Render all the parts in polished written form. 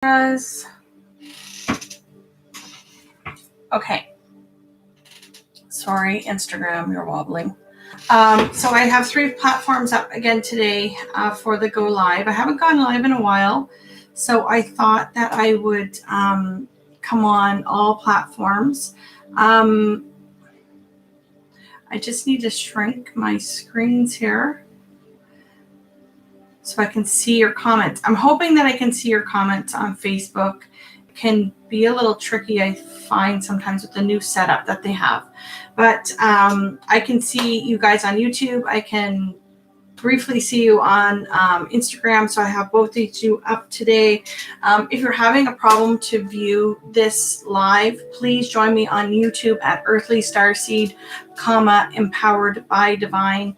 Okay. Sorry, Instagram, you're wobbling. So I have 3 platforms up again today for the go live. I haven't gone live in a while, so I thought that I would come on all platforms. I just need to shrink my screens here so I can see your comments. I'm hoping that I can see your comments on Facebook. It can be a little tricky, I find, sometimes with the new setup that they have. But I can see you guys on YouTube. I can briefly see you on Instagram. So I have both these two up today. If you're having a problem to view this live, please join me on YouTube at Earthly Starseed, Empowered by Divine.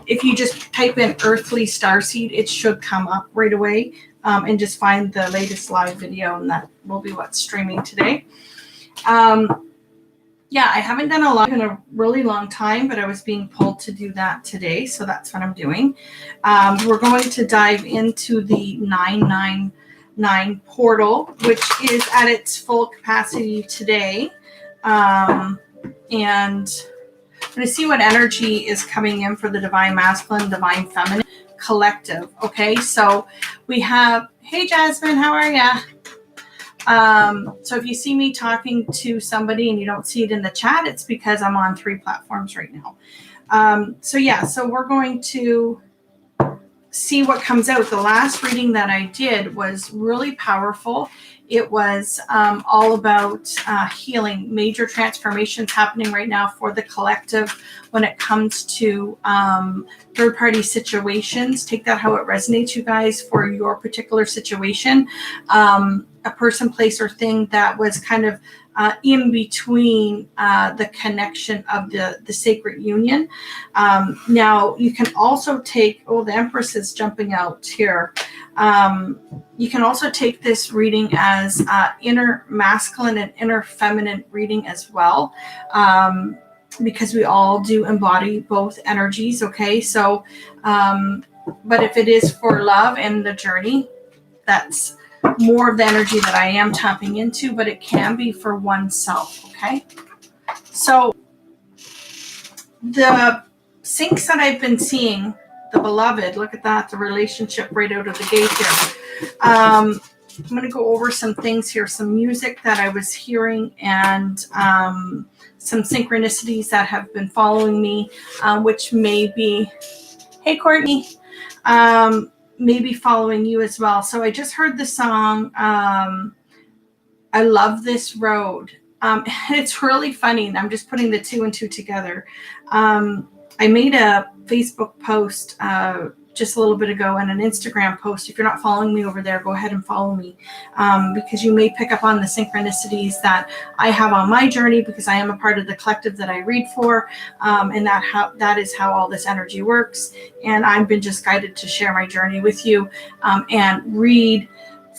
If you just type in Earthly Starseed, it should come up right away, and just find the latest live video, and that will be what's streaming today. Yeah, I haven't done a live in a really long time, but I was being pulled to do that today, so that's what I'm doing. We're going to dive into the 999 portal, which is at its full capacity today. And I'm going to see what energy is coming in for the Divine Masculine, Divine Feminine collective. Okay, so we have, hey Jasmine, how are ya? So if you see me talking to somebody and you don't see it in the chat, it's because I'm on 3 platforms right now. So we're going to see what comes out. The last reading that I did was really powerful. It was all about healing, major transformations happening right now for the collective when it comes to third-party situations. Take that how it resonates, you guys, for your particular situation. A person, place, or thing that was kind of in between the connection of the sacred union. Now, you can also take, the Empress is jumping out here. You can also take this reading as inner masculine and inner feminine reading as well, because we all do embody both energies, okay? So, but if it is for love and the journey, that's more of the energy that I am tapping into, but it can be for oneself, okay? So the syncs that I've been seeing, the beloved, look at that, the relationship right out of the gate here. I'm going to go over some things here, some music that I was hearing, and some synchronicities that have been following me, which may be, hey Courtney, maybe following you as well. So I just heard the song, I Love This Road. It's really funny, and I'm just putting the 2 and 2 together. I made a Facebook post just a little bit ago and an Instagram post. If you're not following me over there, go ahead and follow me, because you may pick up on the synchronicities that I have on my journey, because I am a part of the collective that I read for, and that is how all this energy works. And I've been just guided to share my journey with you, and read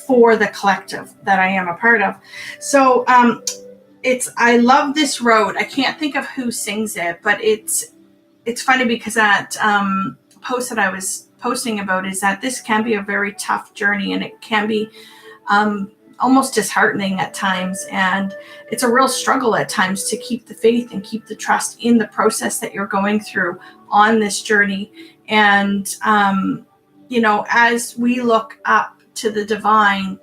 for the collective that I am a part of. So it's I Love This Road. I can't think of who sings it, but it's funny because that post that I was posting about is that this can be a very tough journey, and it can be almost disheartening at times, and it's a real struggle at times to keep the faith and keep the trust in the process that you're going through on this journey. And as we look up to the divine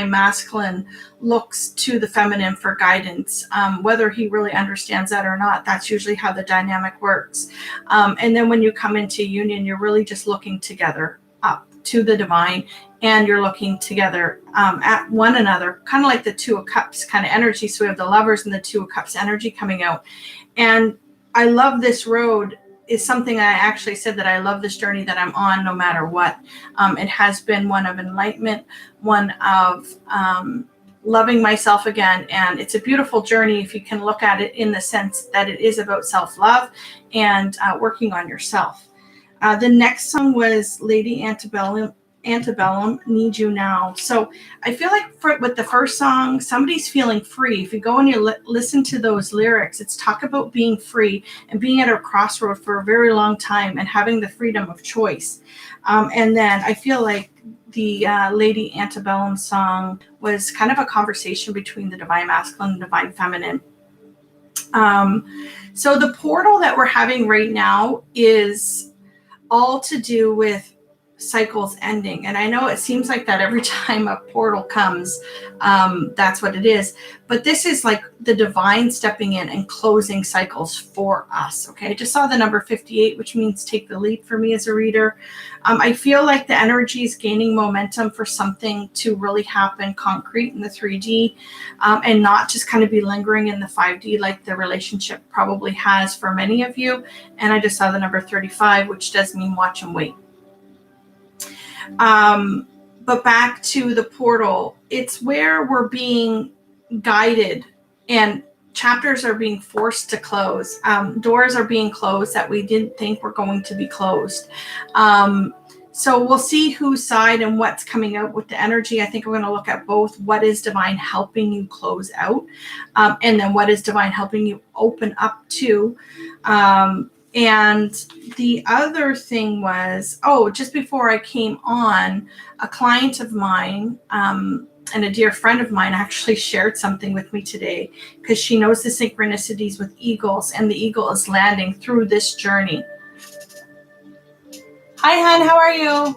masculine looks to the feminine for guidance, whether he really understands that or not. That's usually how the dynamic works. And then when you come into union, you're really just looking together up to the divine, and you're looking together at one another, kind of like the 2 of Cups kind of energy. So we have the Lovers and the 2 of Cups energy coming out. And I Love This Road is something I actually said, that I love this journey that I'm on no matter what. It has been one of enlightenment, one of loving myself again. And it's a beautiful journey if you can look at it in the sense that it is about self-love and working on yourself. The next song was Lady Antebellum, Need You Now. So I feel like with the first song, somebody's feeling free. If you go and you listen to those lyrics, it's talk about being free and being at a crossroad for a very long time and having the freedom of choice. And then I feel like the Lady Antebellum song was kind of a conversation between the divine masculine and divine feminine. So the portal that we're having right now is all to do with cycles ending. And I know it seems like that every time a portal comes, that's what it is. But this is like the divine stepping in and closing cycles for us. Okay. I just saw the number 58, which means take the lead for me as a reader. I feel like the energy is gaining momentum for something to really happen concrete in the 3D, and not just kind of be lingering in the 5D like the relationship probably has for many of you. And I just saw the number 35, which does mean watch and wait. But back to the portal, it's where we're being guided and chapters are being forced to close. Doors are being closed that we didn't think were going to be closed. So we'll see whose side and what's coming out with the energy. I think we're going to look at both what is divine helping you close out, and then what is divine helping you open up to. And the other thing was, just before I came on, a client of mine and a dear friend of mine actually shared something with me today because she knows the synchronicities with eagles, and the eagle is landing through this journey. Hi, hon. How are you?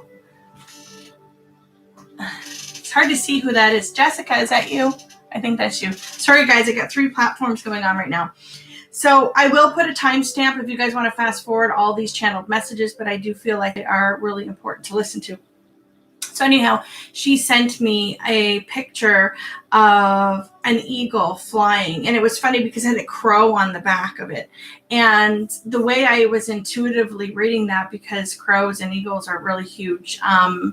It's hard to see who that is. Jessica, is that you? I think that's you. Sorry, guys. I got 3 platforms going on right now. So I will put a timestamp if you guys want to fast forward all these channeled messages, but I do feel like they are really important to listen to. So anyhow, she sent me a picture of an eagle flying, and it was funny because it had a crow on the back of it. And the way I was intuitively reading that, because crows and eagles are really huge, hey,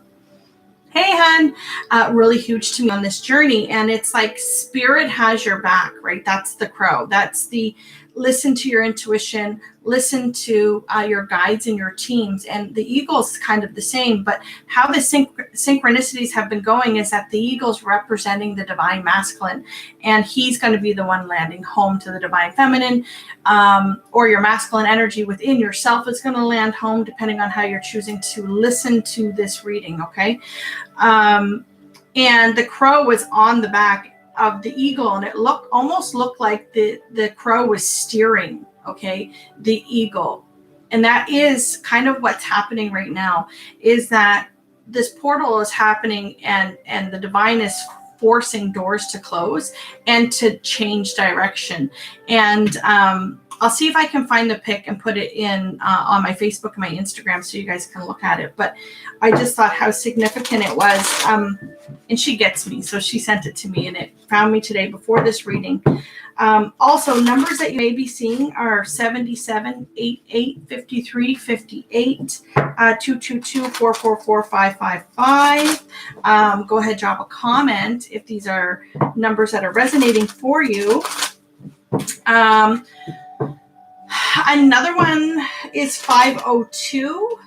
hun, really huge to me on this journey. And it's like spirit has your back, right? That's the crow. That's the listen to your intuition, listen to your guides and your teams. And the eagle's kind of the same, but how the synchronicities have been going is that the eagle's representing the divine masculine, and he's going to be the one landing home to the divine feminine, or your masculine energy within yourself is going to land home, depending on how you're choosing to listen to this reading. Okay. And the crow was on the back of the eagle, and it almost looked like the crow was steering, okay, the eagle. And that is kind of what's happening right now, is that this portal is happening, and the divine is forcing doors to close and to change direction. And I'll see if I can find the pic and put it in on my Facebook and my Instagram so you guys can look at it. But I just thought how significant it was. And she gets me, so she sent it to me, and it found me today before this reading. Also, numbers that you may be seeing are 77, 88, 53, 58, 222, 444, 555. Go ahead, drop a comment if these are numbers that are resonating for you. Another one is 502,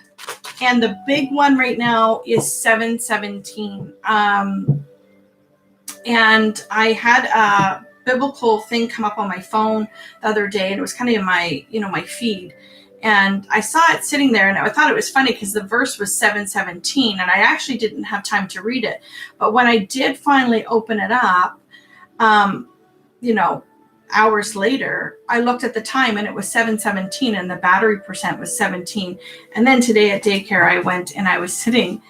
and the big one right now is 717. And I had a biblical thing come up on my phone the other day, and it was kind of in my, my feed. And I saw it sitting there, and I thought it was funny because the verse was 717, and I actually didn't have time to read it. But when I did finally open it up, hours later, I looked at the time, and it was 717, and the battery percent was 17. And then today at daycare, I went and I was sitting,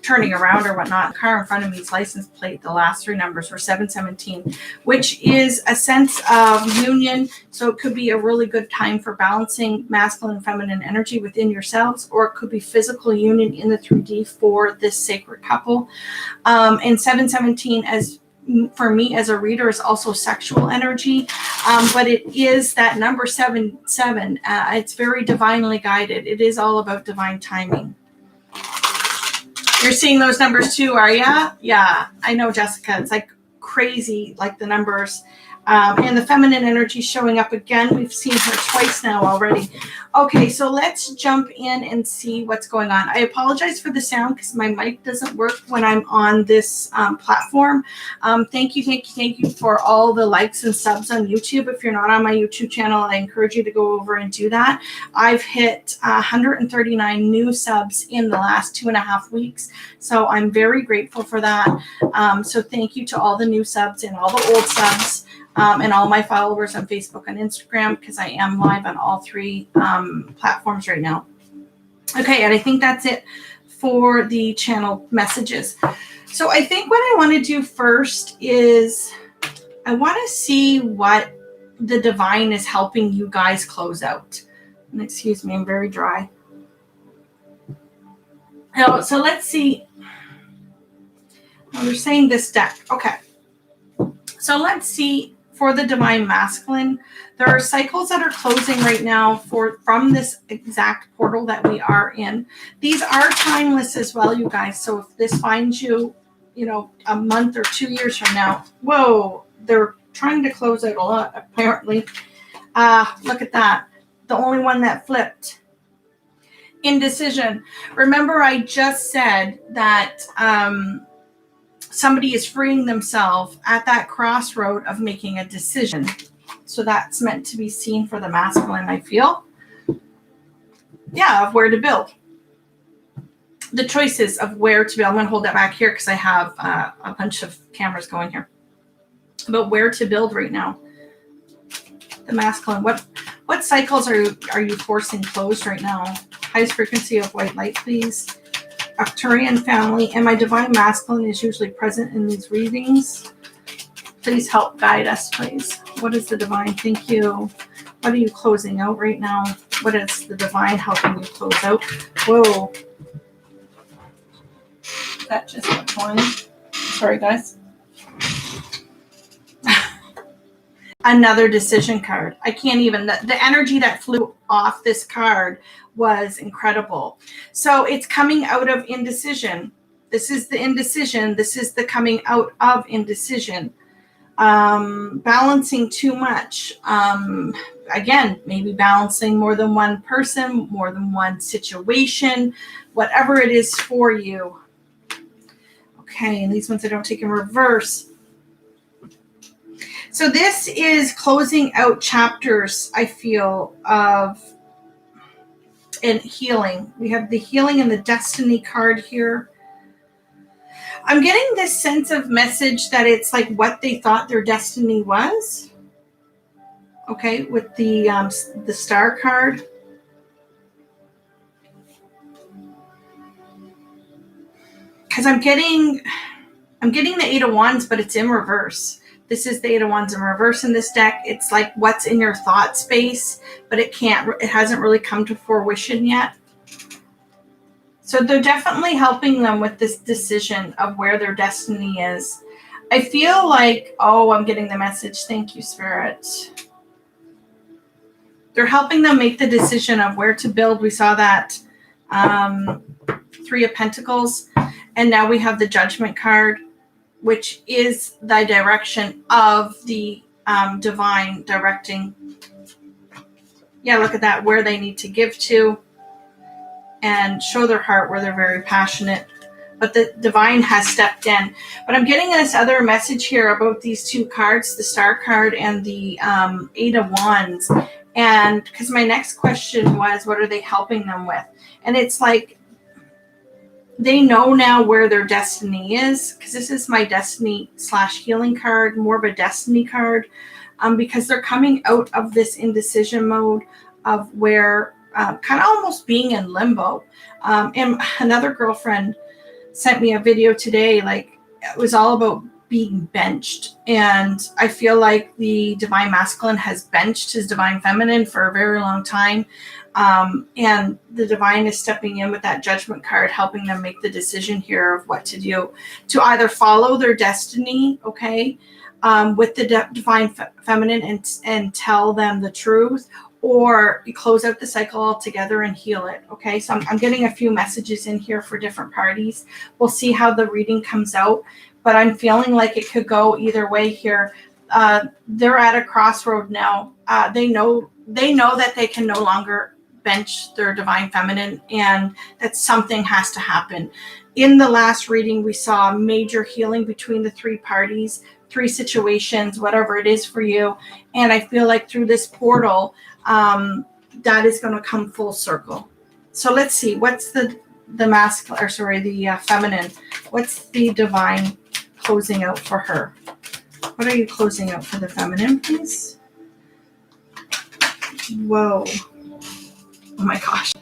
turning around or whatnot. The car in front of me's license plate, the last 3 numbers were 717, which is a sense of union. So it could be a really good time for balancing masculine and feminine energy within yourselves, or it could be physical union in the 3D for this sacred couple. And 717, as for me as a reader, is also sexual energy, but it is that number 77. It's very divinely guided. It is all about divine timing. You're seeing those numbers too, are ya? Yeah, I know, Jessica. It's like crazy, like the numbers. And the feminine energy showing up again. We've seen her twice now already. Okay, so let's jump in and see what's going on. I apologize for the sound because my mic doesn't work when I'm on this platform. Thank you for all the likes and subs on YouTube. If you're not on my YouTube channel, I encourage you to go over and do that. I've hit 139 new subs in the last 2.5 weeks, so I'm very grateful for that. So thank you to all the new subs and all the old subs. And all my followers on Facebook and Instagram, because I am live on all 3 platforms right now. Okay, and I think that's it for the channel messages. So I think what I want to do first is I want to see what the divine is helping you guys close out. And excuse me, I'm very dry. So let's see. They're saying this deck. Okay. So let's see. For the divine masculine, there are cycles that are closing right now from this exact portal that we are in. These are timeless as well, you guys. So if this finds you, a month or 2 years from now, whoa, they're trying to close out a lot, apparently. Look at that. The only one that flipped. Indecision. Remember, I just said that somebody is freeing themselves at that crossroad of making a decision. So that's meant to be seen for the masculine, I feel. Yeah, of where to build. The choices of where to build. I'm going to hold that back here because I have a bunch of cameras going here. But where to build right now. The masculine. What cycles are you forcing closed right now? Highest frequency of white light, please. Arcturian family, and my divine masculine is usually present in these readings. Please help guide us, please. What is the divine? Thank you. What are you closing out right now? What is the divine helping you close out? Whoa. That just went flying. Sorry, guys. Another decision card. I can't even, the energy that flew off this card was incredible. So it's coming out of indecision. This is the indecision. This is the coming out of indecision. Balancing too much. Again, maybe balancing more than one person, more than one situation, whatever it is for you. Okay, and these ones I don't take in reverse. So this is closing out chapters, I feel, of in healing. We have the healing and the destiny card here. I'm getting this sense of message that it's like what they thought their destiny was. Okay, with the star card. Because I'm getting the Eight of Wands, but it's in reverse. This is the Eight of Wands in reverse in this deck. It's like what's in your thought space, but it hasn't really come to fruition yet. So they're definitely helping them with this decision of where their destiny is. I feel like, I'm getting the message. Thank you, Spirit. They're helping them make the decision of where to build. We saw that Three of Pentacles, and now we have the Judgment card, which is the direction of the divine directing. Yeah, look at that, where they need to give to and show their heart where they're very passionate. But the divine has stepped in. But I'm getting this other message here about these two cards, the Star card and the Eight of Wands. And because my next question was, what are they helping them with? And it's like, they know now where their destiny is, because this is my destiny / healing card, more of a destiny card, because they're coming out of this indecision mode of where kind of almost being in limbo. And another girlfriend sent me a video today, like it was all about being benched. And I feel like the divine masculine has benched his divine feminine for a very long time. And the divine is stepping in with that Judgment card, helping them make the decision here of what to do, to either follow their destiny, okay, with the divine feminine and tell them the truth, or close out the cycle altogether and heal it. Okay, so I'm getting a few messages in here for different parties. We'll see how the reading comes out, but I'm feeling like it could go either way here. they're at a crossroad now. They know that they can no longer bench their divine feminine, and that something has to happen. In the last reading, we saw major healing between the three parties, three situations, whatever it is for you. And I feel like through this portal, that is going to come full circle. So let's see, what's the masculine, or sorry, the feminine? What's the divine closing out for her? What are you closing out for the feminine, please? Whoa. Oh my gosh.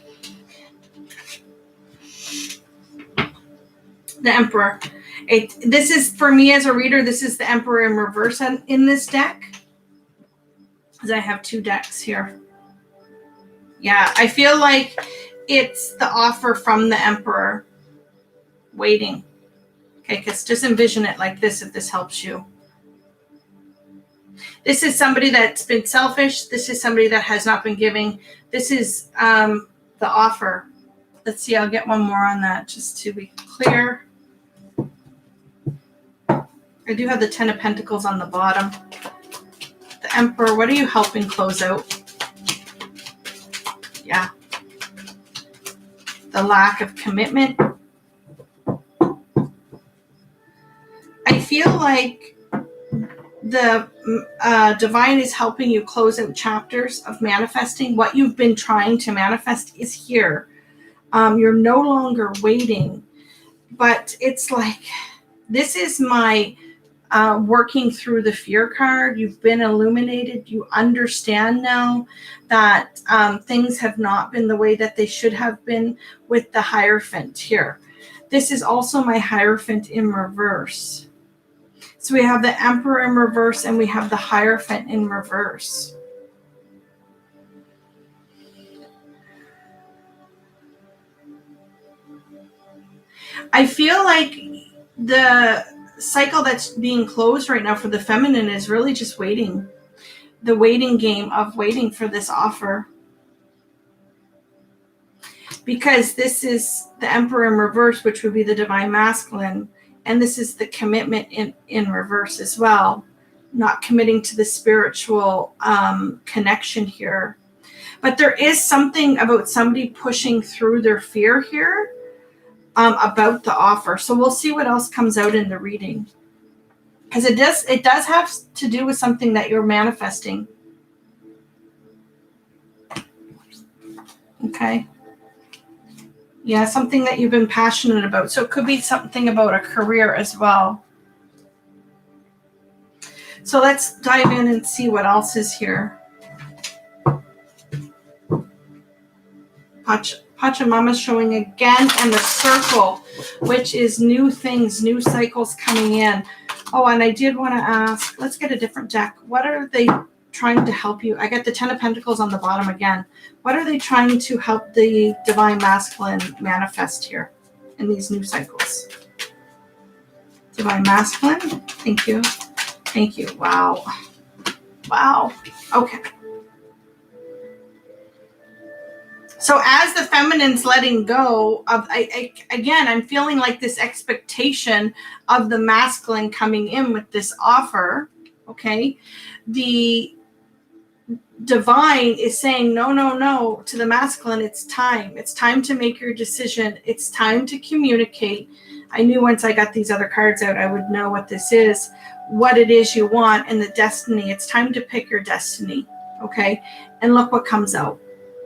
The Emperor. This is, for me as a reader, this is the Emperor in reverse in this deck. Because I have two decks here. Yeah, I feel like it's the offer from the Emperor waiting. Okay, because just envision it like this if this helps you. This is somebody that's been selfish. This is somebody that has not been giving. This is the offer. Let's see, I'll get one more on that just to be clear. I do have the 10 of Pentacles on the bottom. The Emperor, what are you helping close out? Yeah. The lack of commitment. I feel like the divine is helping you close out chapters of manifesting. What you've been trying to manifest is here. You're no longer waiting, but it's like, this is my working through the fear card. You've been illuminated. You understand now that things have not been the way that they should have been with the Hierophant here. This is also my Hierophant in reverse. So we have the Emperor in reverse and we have the Hierophant in reverse. I feel like the cycle that's being closed right now for the feminine is really just waiting. The waiting game of waiting for this offer. Because this is the Emperor in reverse, which would be the divine masculine. And this is the commitment in reverse as well. Not committing to the spiritual connection here. But there is something about somebody pushing through their fear here about the offer. So we'll see what else comes out in the reading. Because it does have to do with something that you're manifesting. Okay. Yeah, something that you've been passionate about. So it could be something about a career as well. So let's dive in and see what else is here. Pachamama's showing again, and the circle, which is new things, new cycles coming in. Oh, and I did want to ask, let's get a different deck. What are they trying to help you? I got the 10 of Pentacles on the bottom again. What are they trying to help the divine masculine manifest here in these new cycles? Divine masculine, thank you. Thank you. Wow. Wow. Okay. So as the feminine's letting go of, again, I'm feeling like this expectation of the masculine coming in with this offer, okay? The divine is saying, no, no, no, to the masculine, it's time. It's time to make your decision. It's time to communicate. I knew once I got these other cards out, I would know what this is, what it is you want, and the destiny. It's time to pick your destiny, okay? And look what comes out.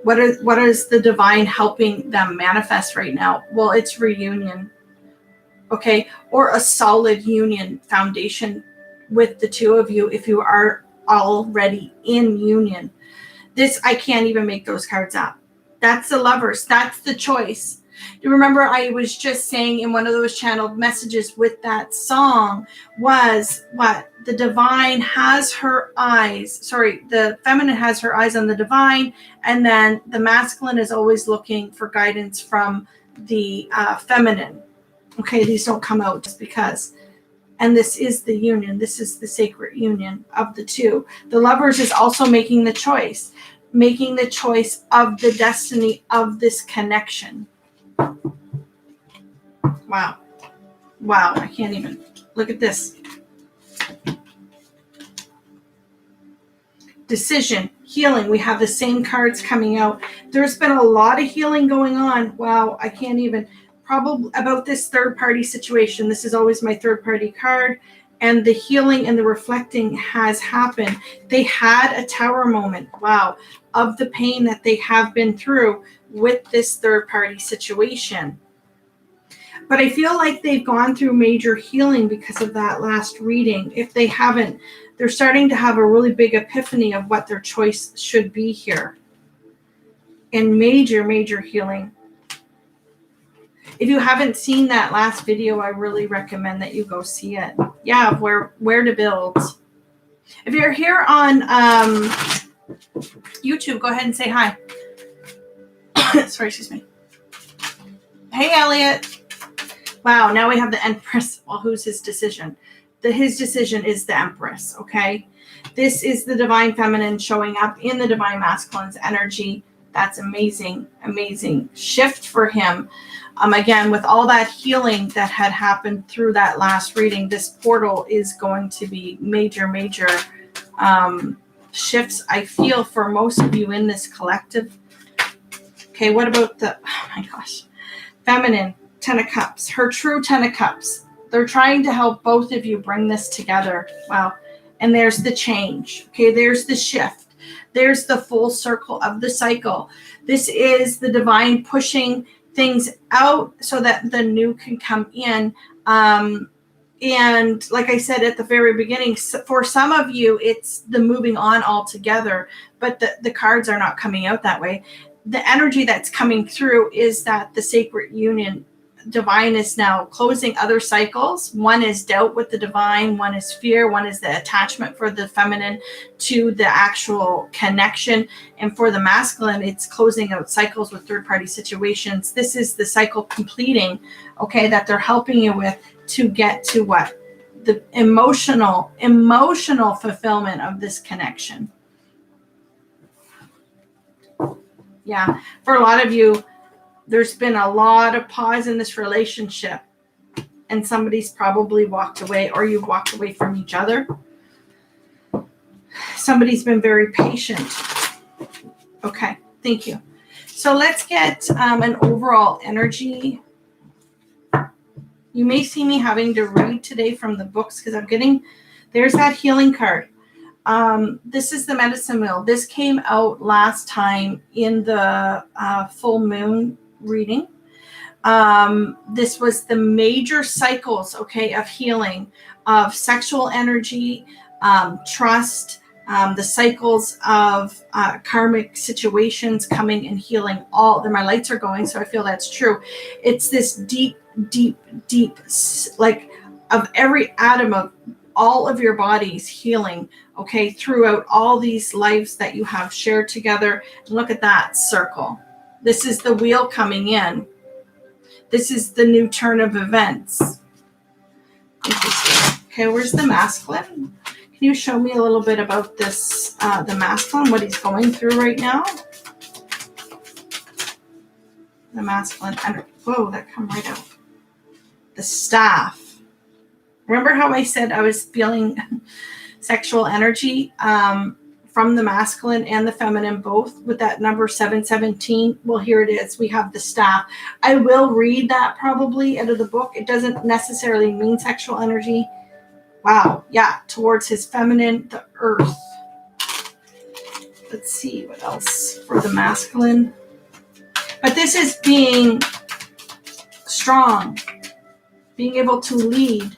What is the divine helping them manifest right now? Well, it's reunion, okay? Or a solid union foundation with the two of you if you are already in union. This, I can't even make those cards up. That's the Lovers. That's the choice. You remember I was just saying in one of those channeled messages with that song was what? The divine has her eyes. Sorry, the feminine has her eyes on the divine, and then the masculine is always looking for guidance from the feminine. Okay, these don't come out just because. And this is the union. This is the sacred union of the two. The Lovers is also making the choice of the destiny of this connection. Wow. Wow, I can't even. Look at this. decision, healing. We have the same cards coming out. There's been a lot of healing going on. Wow, I can't even. Probably about this third-party situation. This is always my third-party card. And the healing and the reflecting has happened. They had a tower moment, wow, of the pain that they have been through with this third-party situation. But I feel like they've gone through major healing because of that last reading. If they haven't, they're starting to have a really big epiphany of what their choice should be here. And major, major healing. If you haven't seen that last video, I really recommend that you go see it. Yeah, where to build. If you're here on YouTube, go ahead and say hi. Sorry, excuse me. Hey, Elliot. Wow, now we have the Empress. Well, who's his decision? His decision is the Empress, okay? This is the Divine Feminine showing up in the Divine Masculine's energy. That's amazing, amazing shift for him. Again, with all that healing that had happened through that last reading, this portal is going to be major, major shifts, I feel, for most of you in this collective. Okay, what about the, oh my gosh, Feminine, Ten of Cups, her true Ten of Cups. They're trying to help both of you bring this together. Wow. And there's the change. Okay, there's the shift. There's the full circle of the cycle. This is the divine pushing things out so that the new can come in. And like I said at the very beginning, for some of you, it's the moving on altogether, but the cards are not coming out that way. The energy that's coming through is that the sacred union, divine, is now closing other cycles. One is doubt with the divine, one is fear, one is the attachment for the feminine to the actual connection, and for the masculine, it's closing out cycles with third-party situations. This is the cycle completing, okay, that they're helping you with to get to what? The emotional fulfillment of this connection. Yeah, for a lot of you, there's been a lot of pause in this relationship, and somebody's probably walked away, or you've walked away from each other. Somebody's been very patient. Okay, thank you. So let's get an overall energy. You may see me having to read today from the books because I'm getting, there's that healing card. This is the medicine wheel. This came out last time in the full moon reading. This was the major cycles, okay, of healing, of sexual energy, trust, the cycles of karmic situations coming and healing. All my lights are going, so I feel that's true. It's this deep, like of every atom of all of your bodies healing, okay, throughout all these lives that you have shared together. And look at that circle. This is the wheel coming in. This is the new turn of events. Okay, where's the masculine? Can you show me a little bit about this, the masculine, what he's going through right now? The masculine, whoa, that come right out. The staff. Remember how I said I was feeling sexual energy from the masculine and the feminine both with that number 717? Well, here it is. We have the staff. I will read that probably out of the book. It doesn't necessarily mean sexual energy. Wow. Yeah. Towards his feminine, the earth. Let's see what else for the masculine. But this is being strong, being able to lead.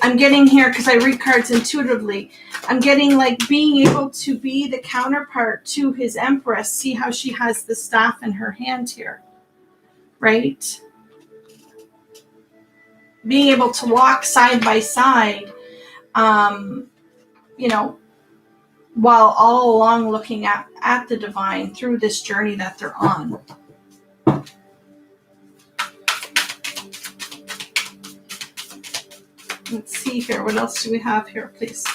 I'm getting here because I read cards intuitively. I'm getting like being able to be the counterpart to his Empress. See how she has the staff in her hand here, right? Being able to walk side by side, you know, while all along looking at the divine through this journey that they're on. Let's see here. What else do we have here, please?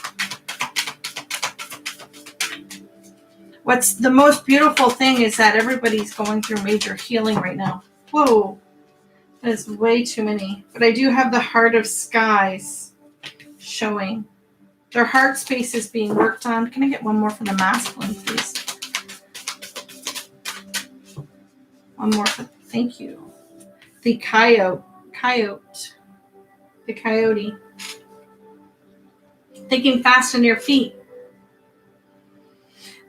What's the most beautiful thing is that everybody's going through major healing right now. Whoa, that is way too many. But I do have the Heart of Skies showing. Their heart space is being worked on. Can I get one more for the masculine, please? One more for, thank you. The coyote. The coyote. Thinking fast on your feet.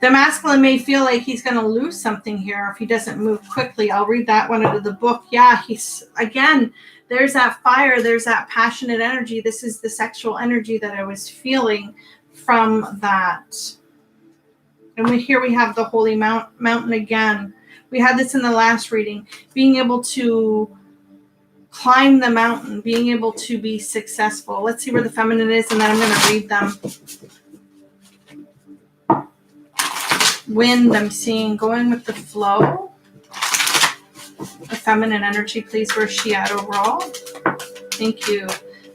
The masculine may feel like he's going to lose something here if he doesn't move quickly. I'll read that one out of the book. Yeah, again, there's that fire. There's that passionate energy. This is the sexual energy that I was feeling from that. And here we have the holy mountain again. We had this in the last reading. Being able to climb the mountain, being able to be successful. Let's see where the feminine is, and then I'm going to read them. Wind, I'm seeing, going with the flow. The feminine energy, please. Where's she at overall? Thank you.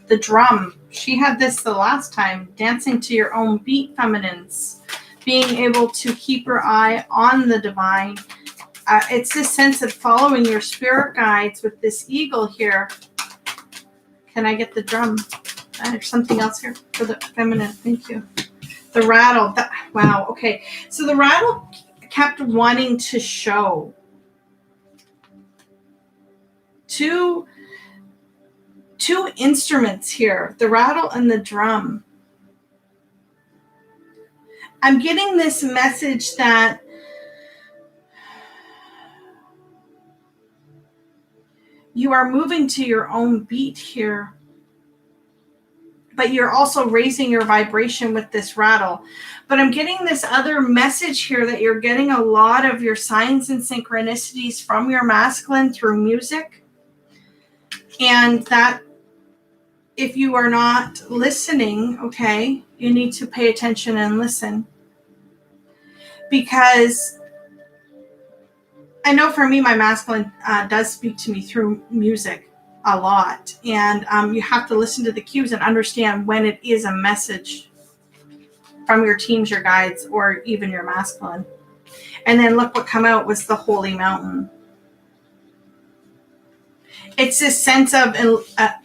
The drum. She had this the last time. Dancing to your own beat, feminines. Being able to keep your eye on the divine. It's this sense of following your spirit guides with this eagle here. Can I get the drum? There's something else here for the feminine. Thank you. The rattle. Wow. Okay. So the rattle kept wanting to show two instruments here, the rattle and the drum. I'm getting this message that you are moving to your own beat here, but you're also raising your vibration with this rattle. But I'm getting this other message here that you're getting a lot of your signs and synchronicities from your masculine through music. And that if you are not listening, okay, you need to pay attention and listen. Because I know for me, my masculine does speak to me through music a lot. And you have to listen to the cues and understand when it is a message from your teams, your guides, or even your masculine. And then look what come out was the holy mountain. It's this sense of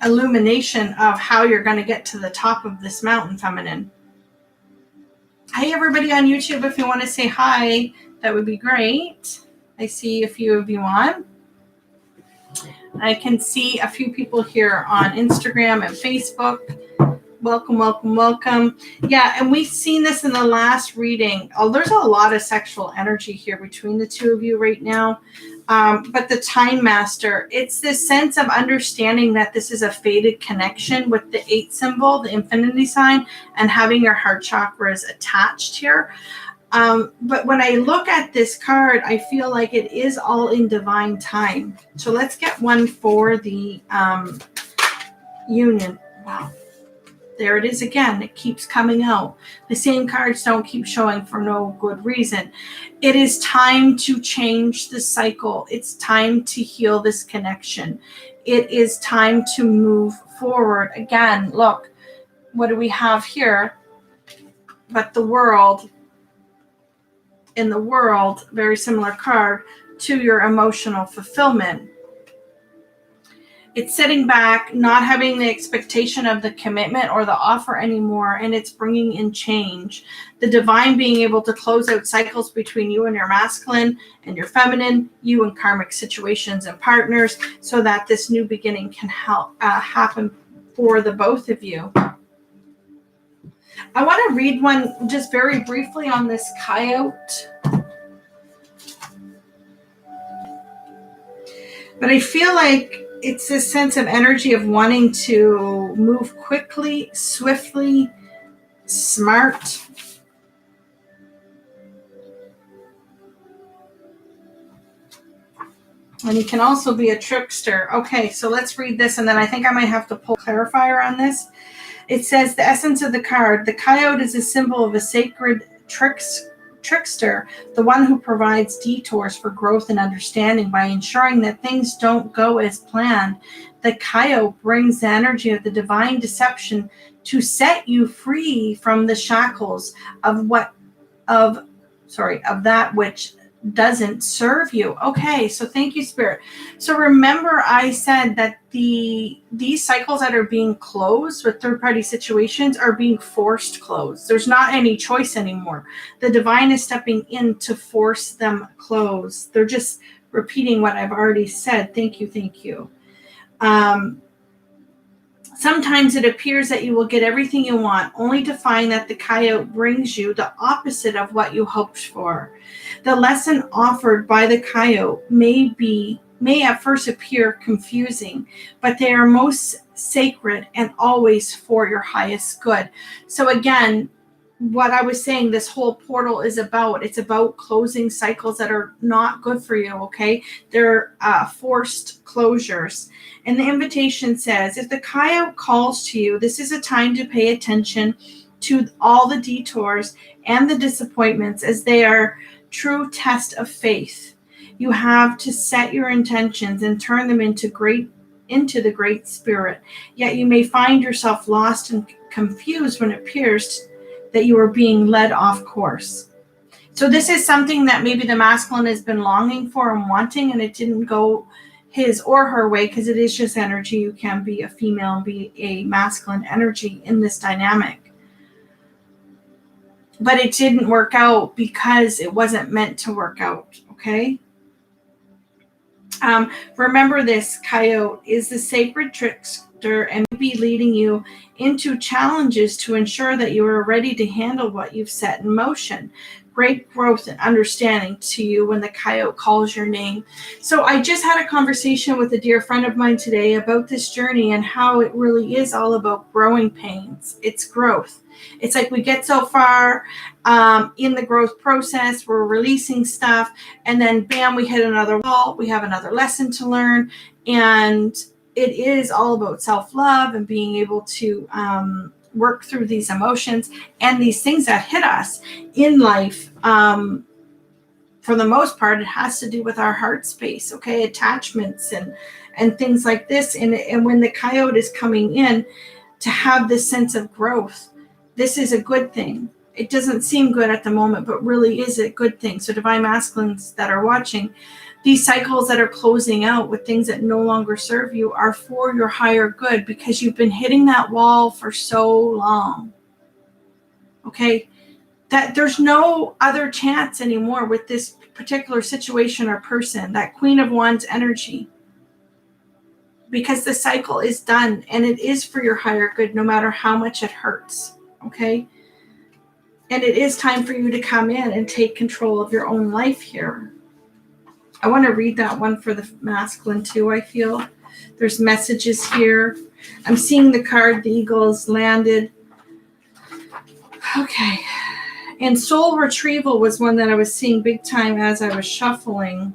illumination of how you're going to get to the top of this mountain, feminine. Hey, everybody on YouTube, if you want to say hi, that would be great. I see a few of you on. I can see a few people here on Instagram and Facebook. Welcome, welcome, welcome. Yeah, and we've seen this in the last reading. Oh, there's a lot of sexual energy here between the two of you right now. But the Time Master, it's this sense of understanding that this is a fated connection with the 8 symbol, the infinity sign, and having your heart chakras attached here. But when I look at this card, I feel like it is all in divine time. So let's get one for the union. Wow. There it is again. It keeps coming out. The same cards don't keep showing for no good reason. It is time to change the cycle. It's time to heal this connection. It is time to move forward. Again, look, what do we have here? But the world. In the world, very similar card to your emotional fulfillment. It's sitting back, not having the expectation of the commitment or the offer anymore, and it's bringing in change. The divine being able to close out cycles between you and your masculine and your feminine, you and karmic situations and partners, so that this new beginning can help happen for the both of you. I want to read one just very briefly on this coyote. But I feel like it's this sense of energy of wanting to move quickly, swiftly, smart. And you can also be a trickster. Okay, so let's read this, and then I think I might have to pull a clarifier on this. It says, the essence of the card, the coyote is a symbol of a sacred trickster, the one who provides detours for growth and understanding by ensuring that things don't go as planned. The coyote brings the energy of the divine deception to set you free from the shackles of that which doesn't serve you. Okay, so thank you, Spirit. So remember, I said that these cycles that are being closed with third-party situations are being forced closed. There's not any choice anymore. The divine is stepping in to force them closed. They're just repeating what I've already said. Thank you, thank you. Sometimes it appears that you will get everything you want, only to find that the coyote brings you the opposite of what you hoped for. The lesson offered by the coyote may at first appear confusing, but they are most sacred and always for your highest good. So again, what I was saying, this whole portal is about, it's about closing cycles that are not good for you, okay? They're forced closures. And the invitation says, if the coyote calls to you, this is a time to pay attention to all the detours and the disappointments, as they are true test of faith. You have to set your intentions and turn them into the Great Spirit. Yet you may find yourself lost and confused when it appears that you are being led off course. So this is something that maybe the masculine has been longing for and wanting, and it didn't go his or her way, because it is just energy. You can be a female and be a masculine energy in this dynamic. But it didn't work out because it wasn't meant to work out, okay? Remember, this coyote is the sacred trickster and may be leading you into challenges to ensure that you are ready to handle what you've set in motion. Great growth and understanding to you when the coyote calls your name. So I just had a conversation with a dear friend of mine today about this journey and how it really is all about growing pains. It's growth. It's like we get so far in the growth process, we're releasing stuff, and then bam, we hit another wall. We have another lesson to learn. And it is all about self-love and being able to work through these emotions and these things that hit us in life. For the most part, it has to do with our heart space, okay? Attachments and things like this. And when the coyote is coming in to have this sense of growth, this is a good thing. It doesn't seem good at the moment, but really is a good thing. So divine masculines that are watching, these cycles that are closing out with things that no longer serve you are for your higher good, because you've been hitting that wall for so long. Okay? That there's no other chance anymore with this particular situation or person, that Queen of Wands energy. Because the cycle is done, and it is for your higher good, no matter how much it hurts. Okay? And it is time for you to come in and take control of your own life here. I want to read that one for the masculine too, I feel. There's messages here. I'm seeing the card, the eagles landed. Okay. And soul retrieval was one that I was seeing big time as I was shuffling.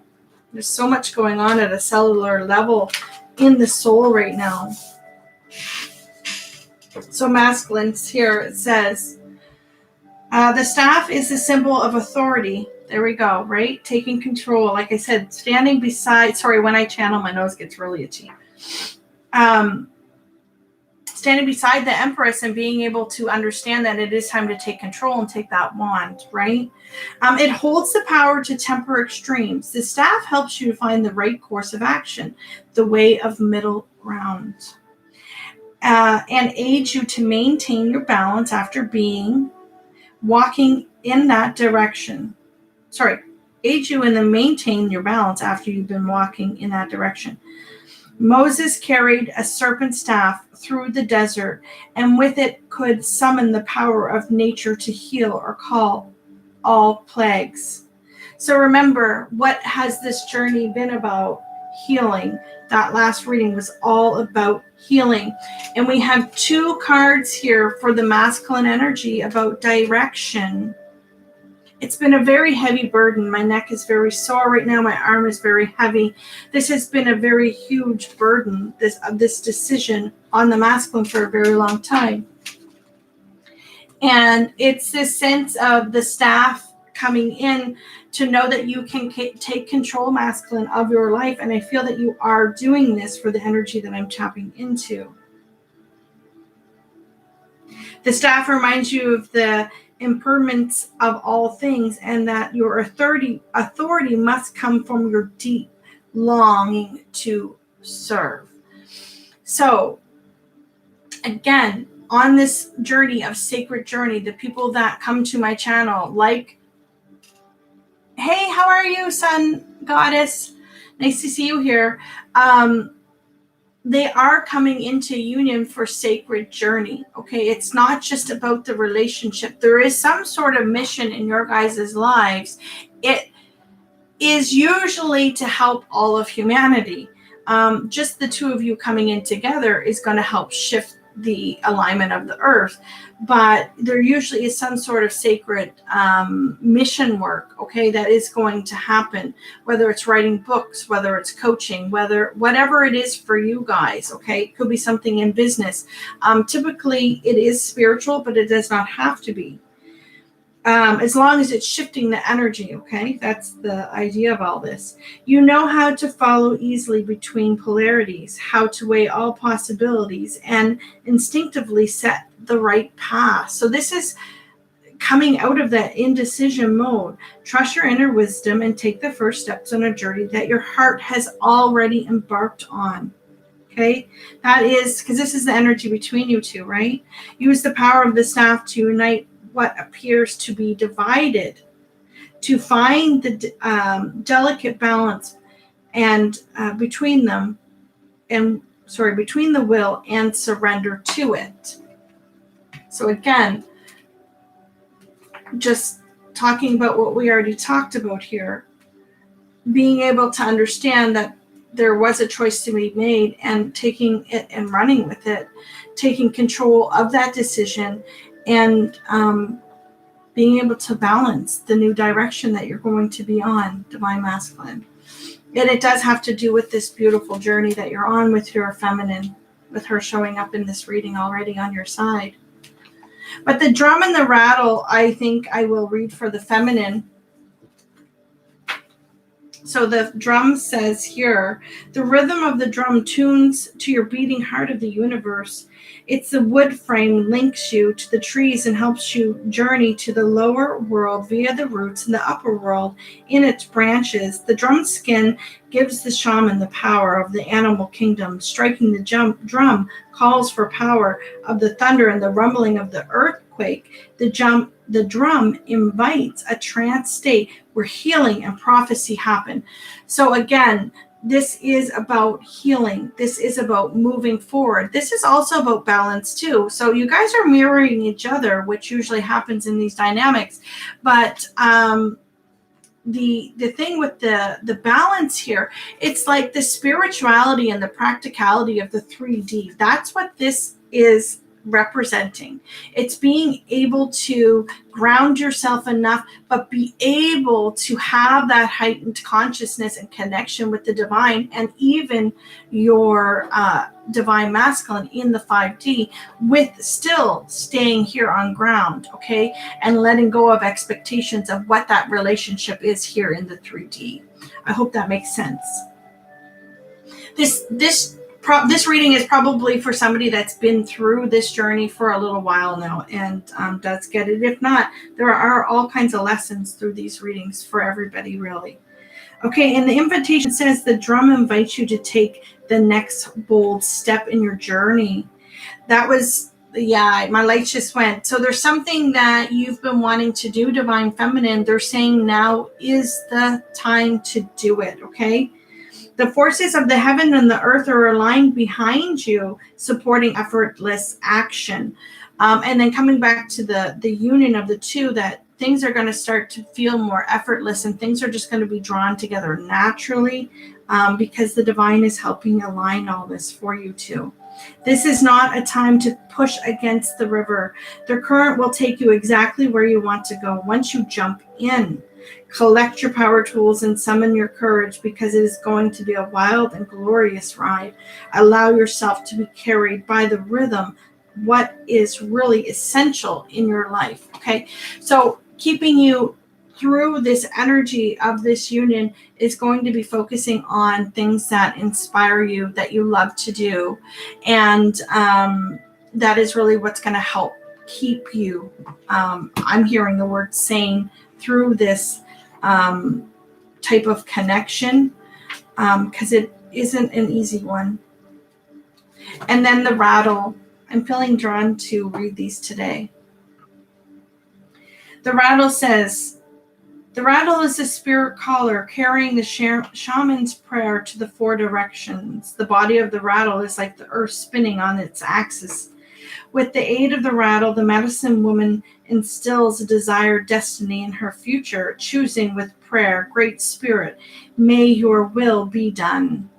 There's so much going on at a cellular level in the soul right now. So masculines here, it says, the staff is the symbol of authority. There we go, right? Taking control. Like I said, standing beside, when I channel, my nose gets really itchy. Standing beside the Empress and being able to understand that it is time to take control and take that wand, right? It holds the power to temper extremes. The staff helps you to find the right course of action, the way of middle ground, and aids you to maintain your balance after walking in that direction. Aid you in the maintain your balance after you've been walking in that direction. Moses carried a serpent staff through the desert, and with it could summon the power of nature to heal or call all plagues. So remember, what has this journey been about? Healing. That last reading was all about healing. And we have two cards here for the masculine energy about direction. It's been a very heavy burden. My neck is very sore right now. My arm is very heavy. This has been a very huge burden, this decision on the masculine for a very long time. And it's this sense of the staff coming in to know that you can take control, masculine, of your life. And I feel that you are doing this for the energy that I'm tapping into. The staff reminds you of the impermanence of all things, and that your authority must come from your deep longing to serve. So again, on this journey of sacred journey, the people that come to my channel, like, hey, how are you, sun goddess? Nice to see you here. They are coming into union for sacred journey. Okay, it's not just about the relationship. There is some sort of mission in your guys' lives. It is usually to help all of humanity. Just the two of you coming in together is going to help shift the alignment of the earth, but there usually is some sort of sacred mission work, okay, that is going to happen, whether it's writing books, whether it's coaching, whatever it is for you guys. Okay, it could be something in business. Typically it is spiritual, but it does not have to be. As long as it's shifting the energy, okay? That's the idea of all this. You know how to follow easily between polarities, how to weigh all possibilities, and instinctively set the right path. So this is coming out of that indecision mode. Trust your inner wisdom and take the first steps on a journey that your heart has already embarked on. Okay, that is because this is the energy between you two, right? Use the power of the staff to unite what appears to be divided, to find the delicate balance and between them, and between the will and surrender to it. So again, just talking about what we already talked about here, being able to understand that there was a choice to be made and taking it and running with it, taking control of that decision, and being able to balance the new direction that you're going to be on, Divine Masculine. And it does have to do with this beautiful journey that you're on with your feminine, with her showing up in this reading already on your side. But the drum and the rattle, I think I will read for the feminine. So the drum says here, the rhythm of the drum tunes to your beating heart of the universe. It's the wood frame links you to the trees and helps you journey to the lower world via the roots and the upper world in its branches. The drum skin gives the shaman the power of the animal kingdom. Striking the drum calls for power of the thunder and the rumbling of the earthquake. The drum invites a trance state where healing and prophecy happen. So again, this is about healing. This is about moving forward. This is also about balance too. So you guys are mirroring each other, which usually happens in these dynamics. But the thing with the balance here, it's like the spirituality and the practicality of the 3D. That's what this is representing. It's being able to ground yourself enough, but be able to have that heightened consciousness and connection with the divine and even your divine masculine in the 5D, with still staying here on ground, okay, and letting go of expectations of what that relationship is here in the 3D. I hope that makes sense. This reading is probably for somebody that's been through this journey for a little while now and does get it. If not, there are all kinds of lessons through these readings for everybody, really. Okay, and the invitation says the drum invites you to take the next bold step in your journey. That was, yeah, my lights just went. So there's something that you've been wanting to do, Divine Feminine. They're saying now is the time to do it, okay? The forces of the heaven and the earth are aligned behind you, supporting effortless action. And then coming back to the union of the two, that things are going to start to feel more effortless and things are just going to be drawn together naturally because the divine is helping align all this for you too. This is not a time to push against the river. The current will take you exactly where you want to go once you jump in. Collect your power tools and summon your courage because it is going to be a wild and glorious ride. Allow yourself to be carried by the rhythm, what is really essential in your life, okay? So keeping you through this energy of this union is going to be focusing on things that inspire you, that you love to do. And that is really what's going to help keep you, I'm hearing the word sane through this type of connection, because it isn't an easy one. And then the rattle. I'm feeling drawn to read these today. The rattle says, the rattle is a spirit caller carrying the shaman's prayer to the four directions. The body of the rattle is like the earth spinning on its axis. With the aid of the rattle, the medicine woman instills a desired destiny in her future, choosing with prayer, Great Spirit, may your will be done.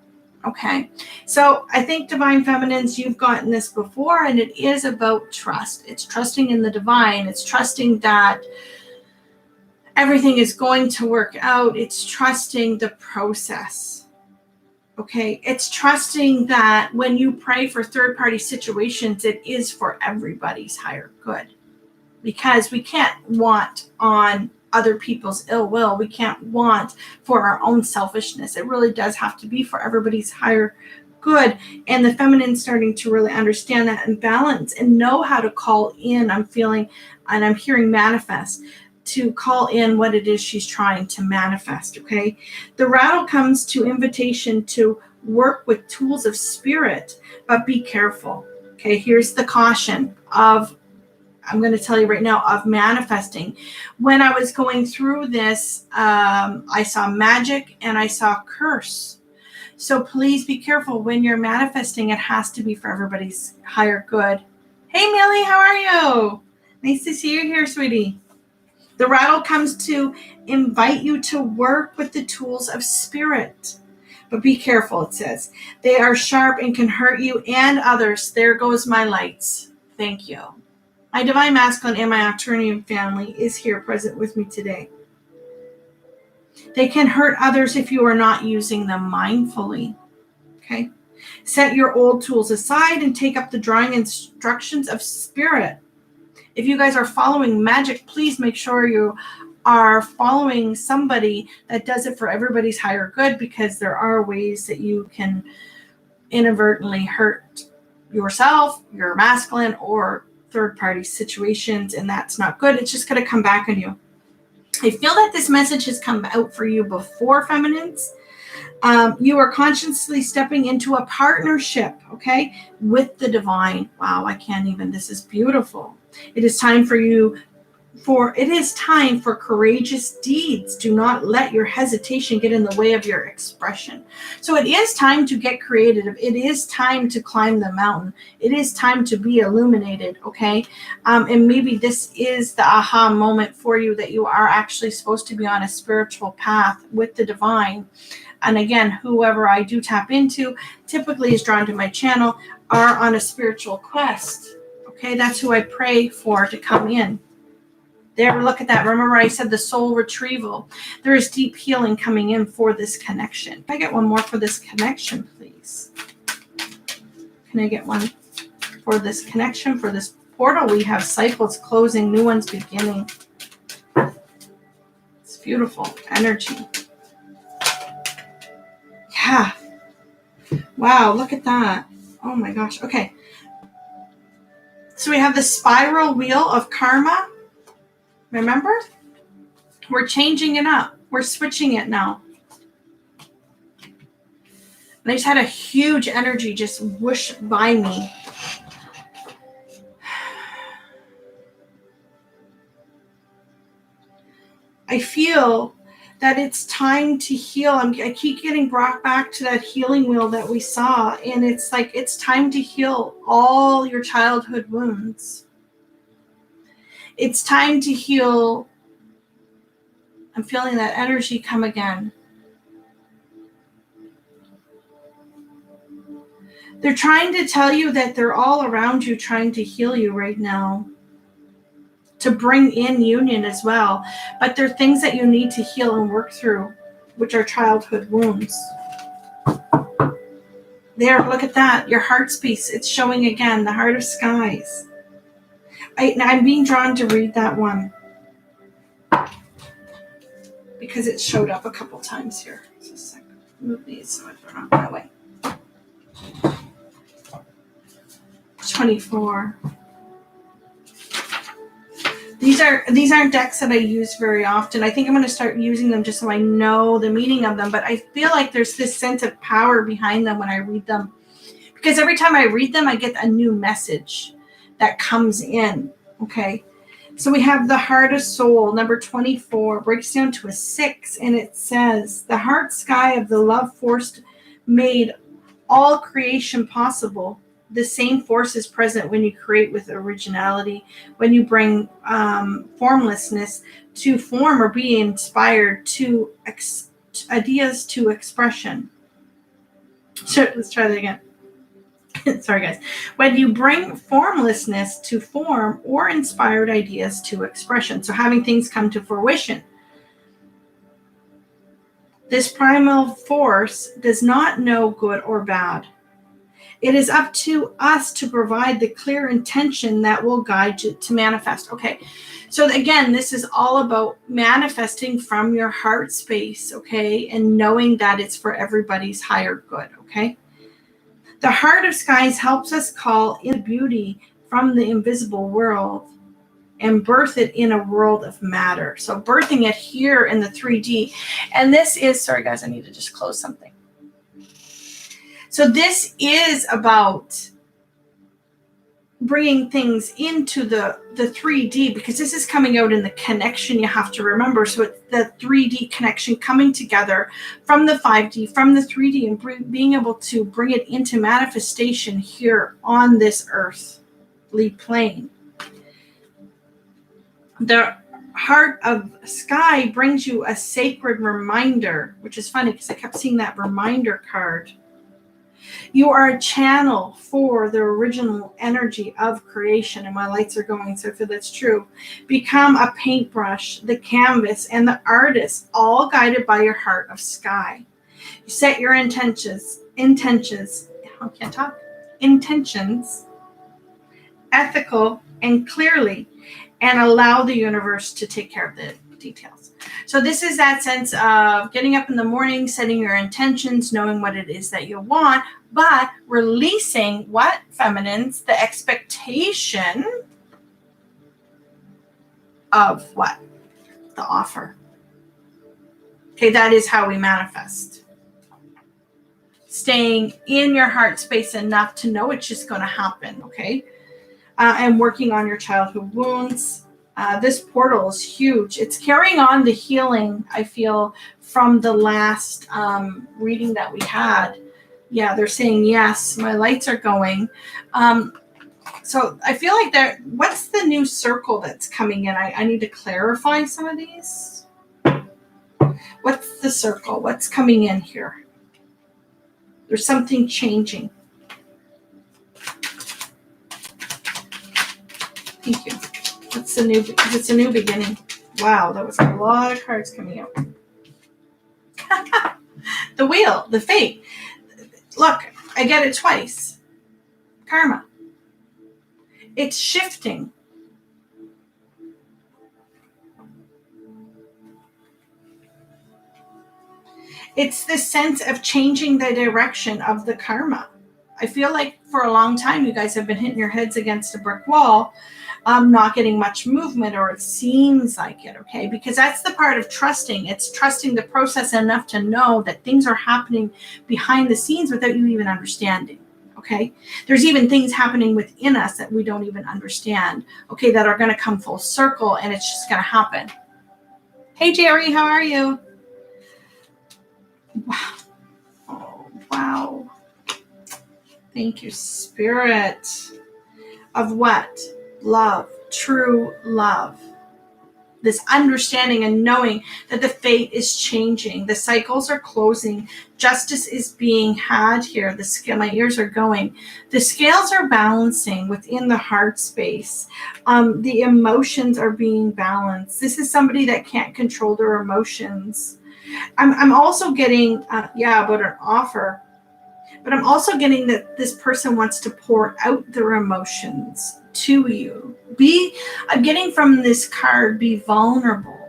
Okay, so I think Divine Feminines, you've gotten this before, and it is about trust. It's trusting in the divine. It's trusting that everything is going to work out. It's trusting the process. Okay, it's trusting that when you pray for third-party situations, it is for everybody's higher good. Because we can't want on other people's ill will. We can't want for our own selfishness. It really does have to be for everybody's higher good. And the feminine starting to really understand that and balance and know how to call in. I'm feeling, and I'm hearing manifest, to call in what it is she's trying to manifest. Okay. The rattle comes to invitation to work with tools of spirit, but be careful. Okay. Here's the caution of, I'm going to tell you right now, of manifesting. When I was going through this, I saw magic and I saw curse. So please be careful when you're manifesting. It has to be for everybody's higher good. Hey, Millie, how are you? Nice to see you here, sweetie. The rattle comes to invite you to work with the tools of spirit. But be careful, it says. They are sharp and can hurt you and others. There goes my lights. Thank you. My Divine Masculine and my Octurnian family is here present with me today. They can hurt others if you are not using them mindfully. Okay? Set your old tools aside and take up the drawing instructions of spirit. If you guys are following magic, please make sure you are following somebody that does it for everybody's higher good, because there are ways that you can inadvertently hurt yourself, your masculine, or third-party situations, and that's not good. It's just going to come back on you. I feel that this message has come out for you before, feminines. You are consciously stepping into a partnership, okay, with the divine. Wow, I can't even. This is beautiful. It is time for you. It is time for courageous deeds. Do not let your hesitation get in the way of your expression. So it is time to get creative. It is time to climb the mountain. It is time to be illuminated, okay? And maybe this is the aha moment for you, that you are actually supposed to be on a spiritual path with the divine. And again, whoever I do tap into typically is drawn to my channel, are on a spiritual quest. Okay, that's who I pray for to come in. There, look at that. Remember I said the soul retrieval. There is deep healing coming in for this connection. Can I get one more for this connection, please? Can I get one for this connection, for this portal? We have cycles closing, new ones beginning. It's beautiful energy. Yeah. Wow, look at that. Oh my gosh. Okay. So we have the spiral wheel of karma. Remember? We're changing it up. We're switching it now. And I just had a huge energy just whoosh by me. I feel that it's time to heal. I keep getting brought back to that healing wheel that we saw. And it's like, it's time to heal all your childhood wounds. It's time to heal. I'm feeling that energy come again. They're trying to tell you that they're all around you trying to heal you right now, to bring in union as well. But there are things that you need to heal and work through, which are childhood wounds. There, look at that. Your heart space. It's showing again, the heart of skies. I'm being drawn to read that one because it showed up a couple times here. Just a second. Move these so they're not that way. 24. These aren't decks that I use very often. I think I'm going to start using them just so I know the meaning of them. But I feel like there's this sense of power behind them when I read them. Because every time I read them, I get a new message that comes in. Okay. So we have the Heart of Soul, number 24, breaks down to a 6. And it says, the heart sky of the love force made all creation possible. The same force is present when you create with originality, when you bring formlessness to form or be inspired to ideas to expression. So let's try that again. Sorry, guys. When you bring formlessness to form or inspired ideas to expression. So having things come to fruition. This primal force does not know good or bad. It is up to us to provide the clear intention that will guide you to manifest. Okay. So again, this is all about manifesting from your heart space, okay? And knowing that it's for everybody's higher good, okay? The heart of skies helps us call in beauty from the invisible world and birth it in a world of matter. So birthing it here in the 3D. And this is, sorry guys, I need to just close something. So this is about bringing things into the 3D, because this is coming out in the connection you have to remember. So it's the 3D connection coming together from the 5D, from the 3D, and being able to bring it into manifestation here on this earthly plane. The heart of sky brings you a sacred reminder, which is funny because I kept seeing that reminder card. You are a channel for the original energy of creation, and my lights are going, so I feel that's true. Become a paintbrush, the canvas, and the artist, all guided by your heart of sky. You set your intentions, ethical and clearly, and allow the universe to take care of the details. So this is that sense of getting up in the morning, setting your intentions, knowing what it is that you want, but releasing what, feminines? The expectation of what? The offer. Okay, that is how we manifest. Staying in your heart space enough to know it's just going to happen, okay? And working on your childhood wounds. This portal is huge. It's carrying on the healing, I feel, from the last reading that we had. Yeah, they're saying, yes, my lights are going. So I feel like what's the new circle that's coming in? I need to clarify some of these. What's the circle? What's coming in here? There's something changing. Thank you. It's a new beginning. Wow, that was a lot of cards coming out. The wheel, the fate. Look, I get it twice. Karma. It's shifting. It's this sense of changing the direction of the karma. I feel like for a long time you guys have been hitting your heads against a brick wall, not getting much movement, or it seems like it, okay? Because that's the part of trusting. It's trusting the process enough to know that things are happening behind the scenes without you even understanding, okay? There's even things happening within us that we don't even understand, okay, that are going to come full circle, and it's just going to happen. Hey, Jerry, how are you? Wow. Oh, wow. Thank you, Spirit. Of what? Love, true love. This understanding and knowing that the fate is changing. The cycles are closing. Justice is being had here. My ears are going. The scales are balancing within the heart space. The emotions are being balanced. This is somebody that can't control their emotions. I'm also getting, about an offer. But I'm also getting that this person wants to pour out their emotions to you. I'm getting from this card, be vulnerable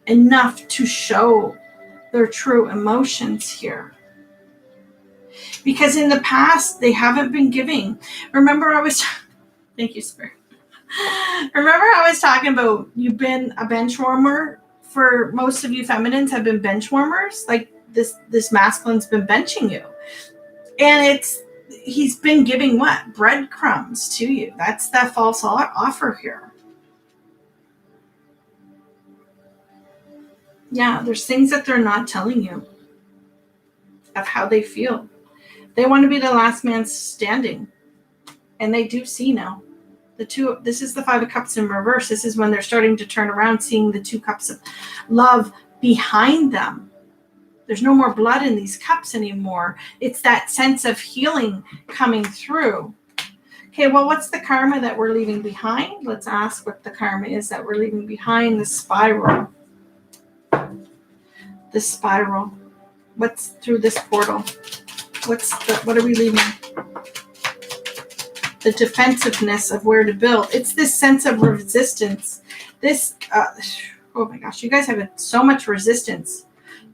enough to show their true emotions here. Because in the past, they haven't been giving. Remember, thank you, Spirit. Remember how I was talking about you've been a bench warmer? For most of you feminines have been bench warmers. Like this masculine's been benching you. And he's been giving what? Breadcrumbs to you. That's that false offer here. Yeah, there's things that they're not telling you of how they feel. They want to be the last man standing. And they do see now. This is the 5 of Cups in reverse. This is when they're starting to turn around, seeing the 2 cups of love behind them. There's no more blood in these cups anymore. It's that sense of healing coming through. Okay, well, what's the karma that we're leaving behind? Let's ask what the karma is that we're leaving behind. The spiral. The spiral. What's through this portal? What are we leaving? The defensiveness of where to build. It's this sense of resistance. Oh my gosh, you guys have so much resistance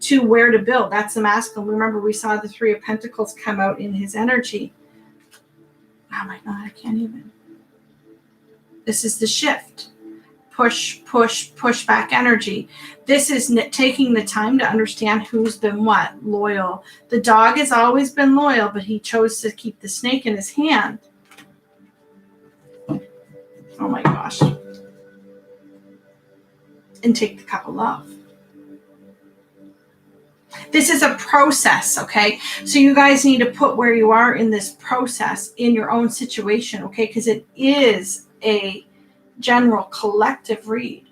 to where to build. That's the masculine. Remember, we saw the 3 of Pentacles come out in his energy. Oh my God, I can't even. This is the shift. Push, push, push back energy. This is taking the time to understand who's been what. Loyal. The dog has always been loyal, but he chose to keep the snake in his hand. Oh my gosh. And take the cup of love. This is a process, okay? So you guys need to put where you are in this process in your own situation, okay? Because it is a general collective read.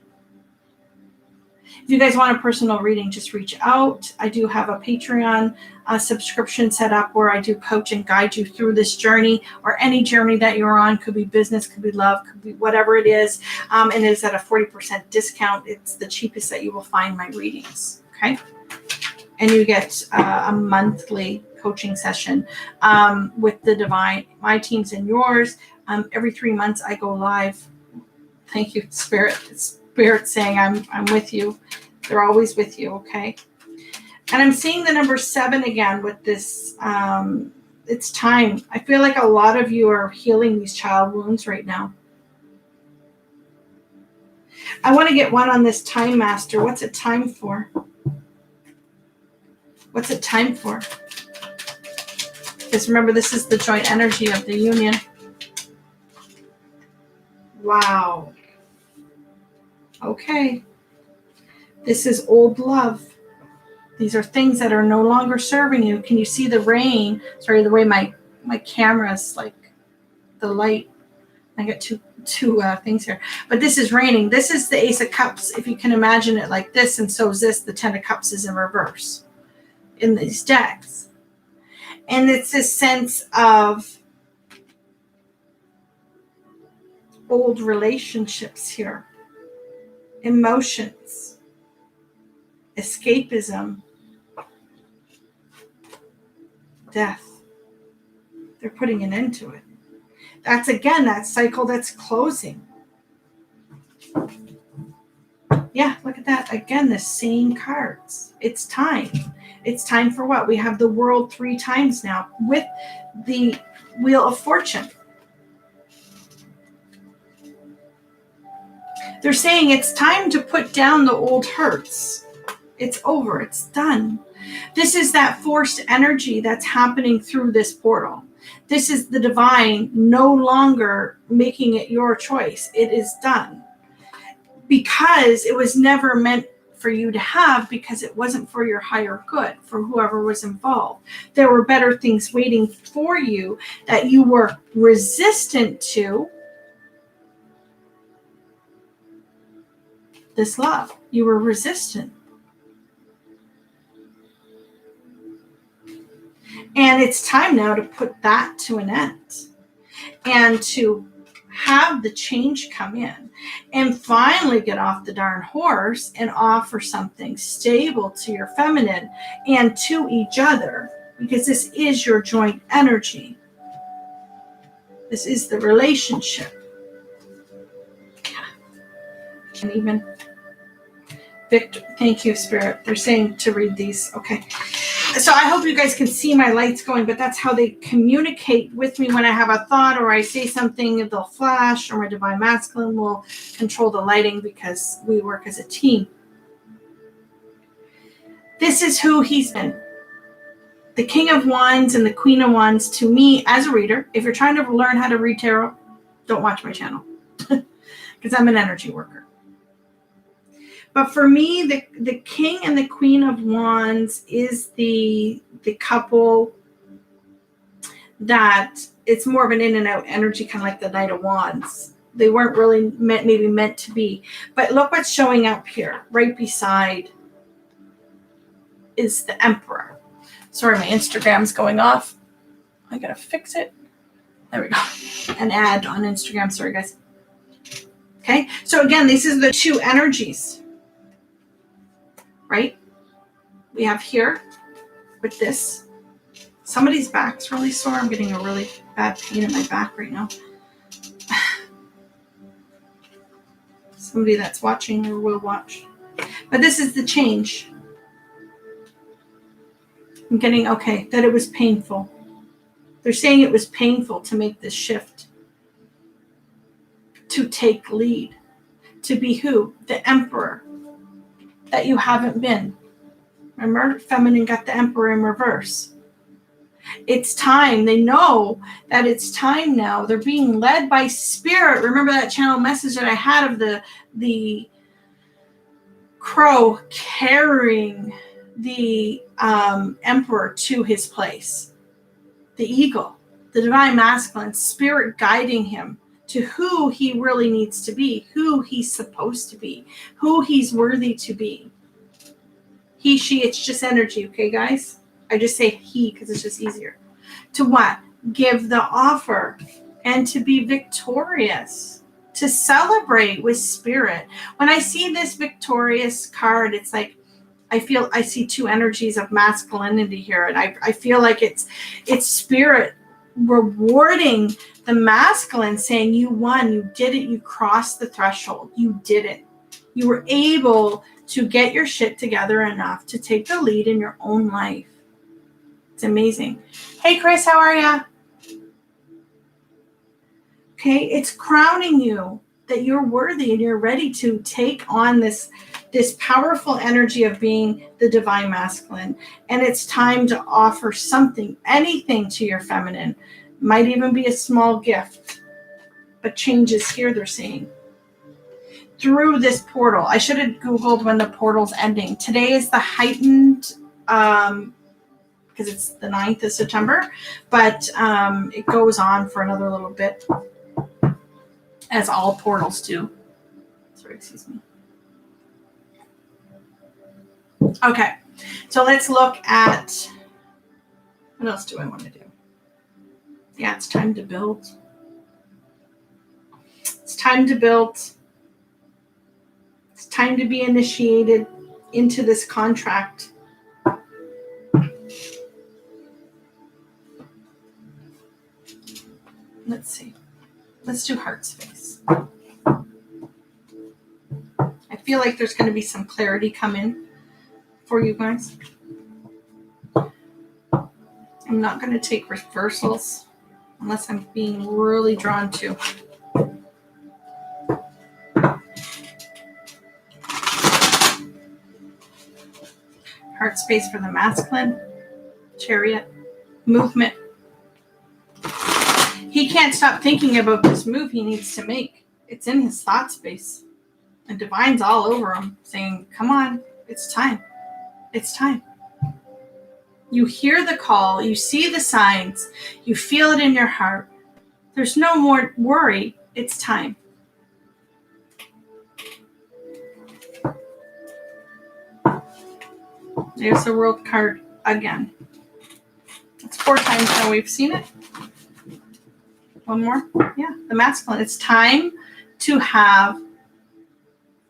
If you guys want a personal reading, just reach out. I do have a Patreon subscription set up where I do coach and guide you through this journey, or any journey that you're on. Could be business, could be love, could be whatever it is. And it is at a 40% discount. It's the cheapest that you will find my readings, okay? And you get a monthly coaching session with the divine, my teams and yours. Every 3 months I go live. Thank you, Spirit. Spirit saying I'm with you. They're always with you, okay? And I'm seeing the number 7 again with this. It's time. I feel like a lot of you are healing these child wounds right now. I want to get one on this time master. What's it time for? What's it time for? Because remember, this is the joint energy of the union. Wow. Okay. This is old love. These are things that are no longer serving you. Can you see the rain? Sorry, the way my camera's like the light. I got two things here. But this is raining. This is the Ace of Cups, if you can imagine it like this. And so is this. The 10 of Cups is in reverse in these decks. And it's this sense of old relationships here. Emotions. Escapism. Death. They're putting an end to it. That's again that cycle that's closing. Yeah, look at that. Again, the same cards. It's time. It's time for what? We have the world 3 times now with the Wheel of Fortune. They're saying it's time to put down the old hurts. It's over. It's done. This is that forced energy that's happening through this portal. This is the divine no longer making it your choice. It is done. Because it was never meant for you to have, because it wasn't for your higher good, for whoever was involved. There were better things waiting for you that you were resistant to. This love. You were resistant. And it's time now to put that to an end and to have the change come in and finally get off the darn horse and offer something stable to your feminine and to each other, because this is your joint energy. This is the relationship. And even Victor, thank you, Spirit. They're saying to read these. Okay. So I hope you guys can see my lights going, but that's how they communicate with me when I have a thought or I say something, they'll flash, or my divine masculine will control the lighting because we work as a team. This is who he's been. The King of Wands and the Queen of Wands, to me as a reader, if you're trying to learn how to read tarot, don't watch my channel because I'm an energy worker. But for me, the King and the Queen of Wands is the couple that it's more of an in and out energy, kind of like the Knight of Wands. They weren't really meant to be. But look what's showing up here, right beside is the Emperor. Sorry, my Instagram's going off. I gotta fix it. There we go. An ad on Instagram. Sorry, guys. Okay, so again, these are the two energies, right? We have here with this. Somebody's back's really sore. I'm getting a really bad pain in my back right now. Somebody that's watching or will watch. But this is the change. I'm getting, okay, that it was painful. They're saying it was painful to make this shift. To take lead. To be who? The Emperor. That you haven't been. Remember, feminine got the Emperor in reverse. It's time. They know that it's time now. They're being led by spirit. Remember that channel message that I had of the crow carrying the Emperor to his place. The eagle, the divine masculine, spirit guiding him to who he really needs to be, who he's supposed to be, who he's worthy to be. He, she, it's just energy, okay, guys? I just say he because it's just easier. To what? Give the offer and to be victorious, to celebrate with spirit. When I see this victorious card, it's like I see two energies of masculinity here, and I feel like it's spirit rewarding the masculine, saying you won, you did it, you crossed the threshold, you did it. You were able to get your shit together enough to take the lead in your own life. It's amazing. Hey, Chris, how are ya? Okay, it's crowning you that you're worthy and you're ready to take on this powerful energy of being the divine masculine. And it's time to offer something, anything to your feminine. Might even be a small gift. But change is here, they're saying. Through this portal. I should have Googled when the portal's ending. Today is the heightened, because it's the 9th of September. But it goes on for another little bit. As all portals do. Sorry, excuse me. Okay, so let's look at, what else do I want to do? Yeah, it's time to build. It's time to build. It's time to be initiated into this contract. Let's see. Let's do heart space. I feel like there's going to be some clarity come in for you guys. I'm not going to take reversals unless I'm being really drawn to. Heart space for the masculine. Chariot. Movement. He can't stop thinking about this move he needs to make. It's in his thought space. And divine's all over him saying, come on, it's time. It's time. You hear the call. You see the signs. You feel it in your heart. There's no more worry. It's time. There's the World card again. It's 4 times now we've seen it. One more. Yeah, the masculine. It's time to have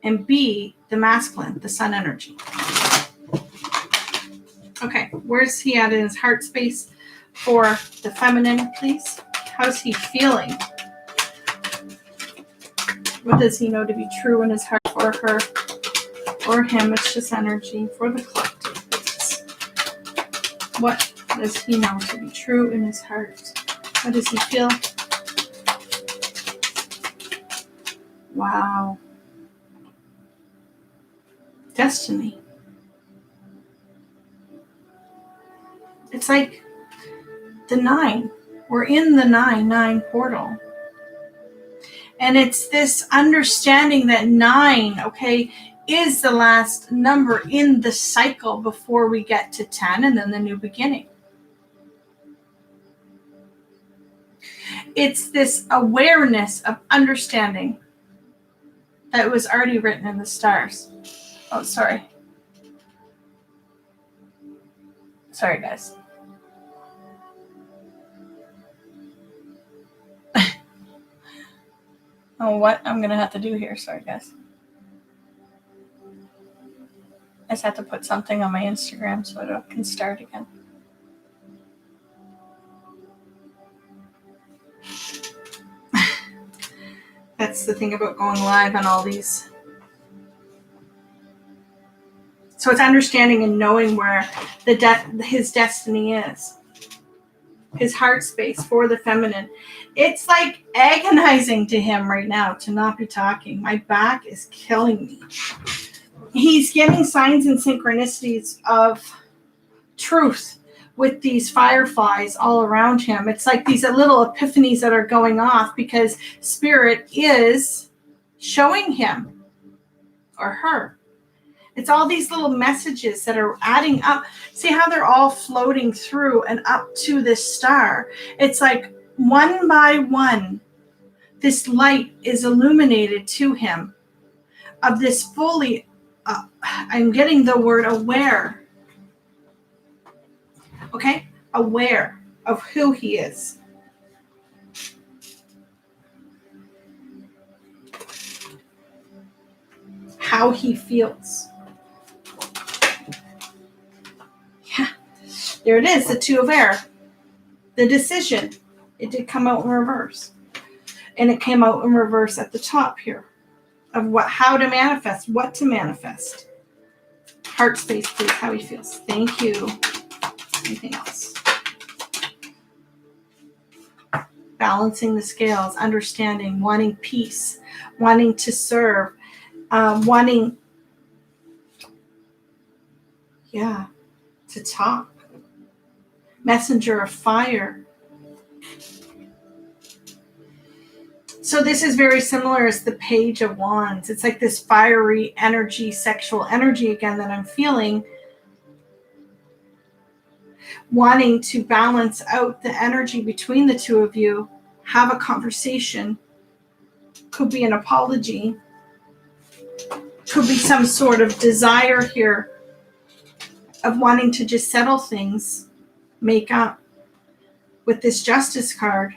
and be the masculine, the sun energy. Okay, where's he at in his heart space for the feminine, please? How's he feeling? What does he know to be true in his heart for her or him? It's just energy for the collective, please. What does he know to be true in his heart? What does he feel? Wow. Destiny. It's like the 9. We're in the 9 portal. And it's this understanding that 9, okay, is the last number in the cycle before we get to 10 and then the new beginning. It's this awareness of understanding that was already written in the stars. Oh, sorry. Sorry, guys. Oh, what I'm going to have to do here. Sorry, guys. I just have to put something on my Instagram so it can start again. That's the thing about going live on all these. So it's understanding and knowing where his destiny is. His heart space for the feminine. It's like agonizing to him right now to not be talking. My back is killing me. He's getting signs and synchronicities of truth with these fireflies all around him. It's like these little epiphanies that are going off because Spirit is showing him or her. It's all these little messages that are adding up. See how they're all floating through and up to this star. It's like one by one, this light is illuminated to him of this fully, I'm getting the word aware. Okay? Aware of who he is. How he feels. There it is, the 2 of air. The decision. It did come out in reverse. And it came out in reverse at the top here. Of how to manifest, what to manifest. Heart space, please, how he feels. Thank you. Anything else? Balancing the scales, understanding, wanting peace, wanting to serve, wanting, to talk. Messenger of fire. So this is very similar as the Page of Wands. It's like this fiery energy, sexual energy again that I'm feeling. Wanting to balance out the energy between the 2 of you. Have a conversation. Could be an apology. Could be some sort of desire here of wanting to just settle things. Make up with this Justice card.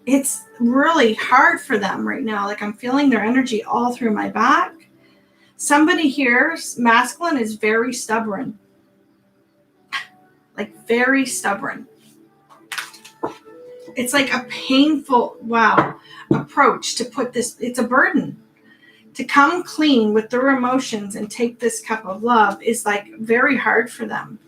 It's really hard for them right now. Like I'm feeling their energy all through my back. Somebody here, masculine, is very stubborn. Like very stubborn. It's like a painful, approach to put this. It's a burden. To come clean with their emotions and take this cup of love is like very hard for them.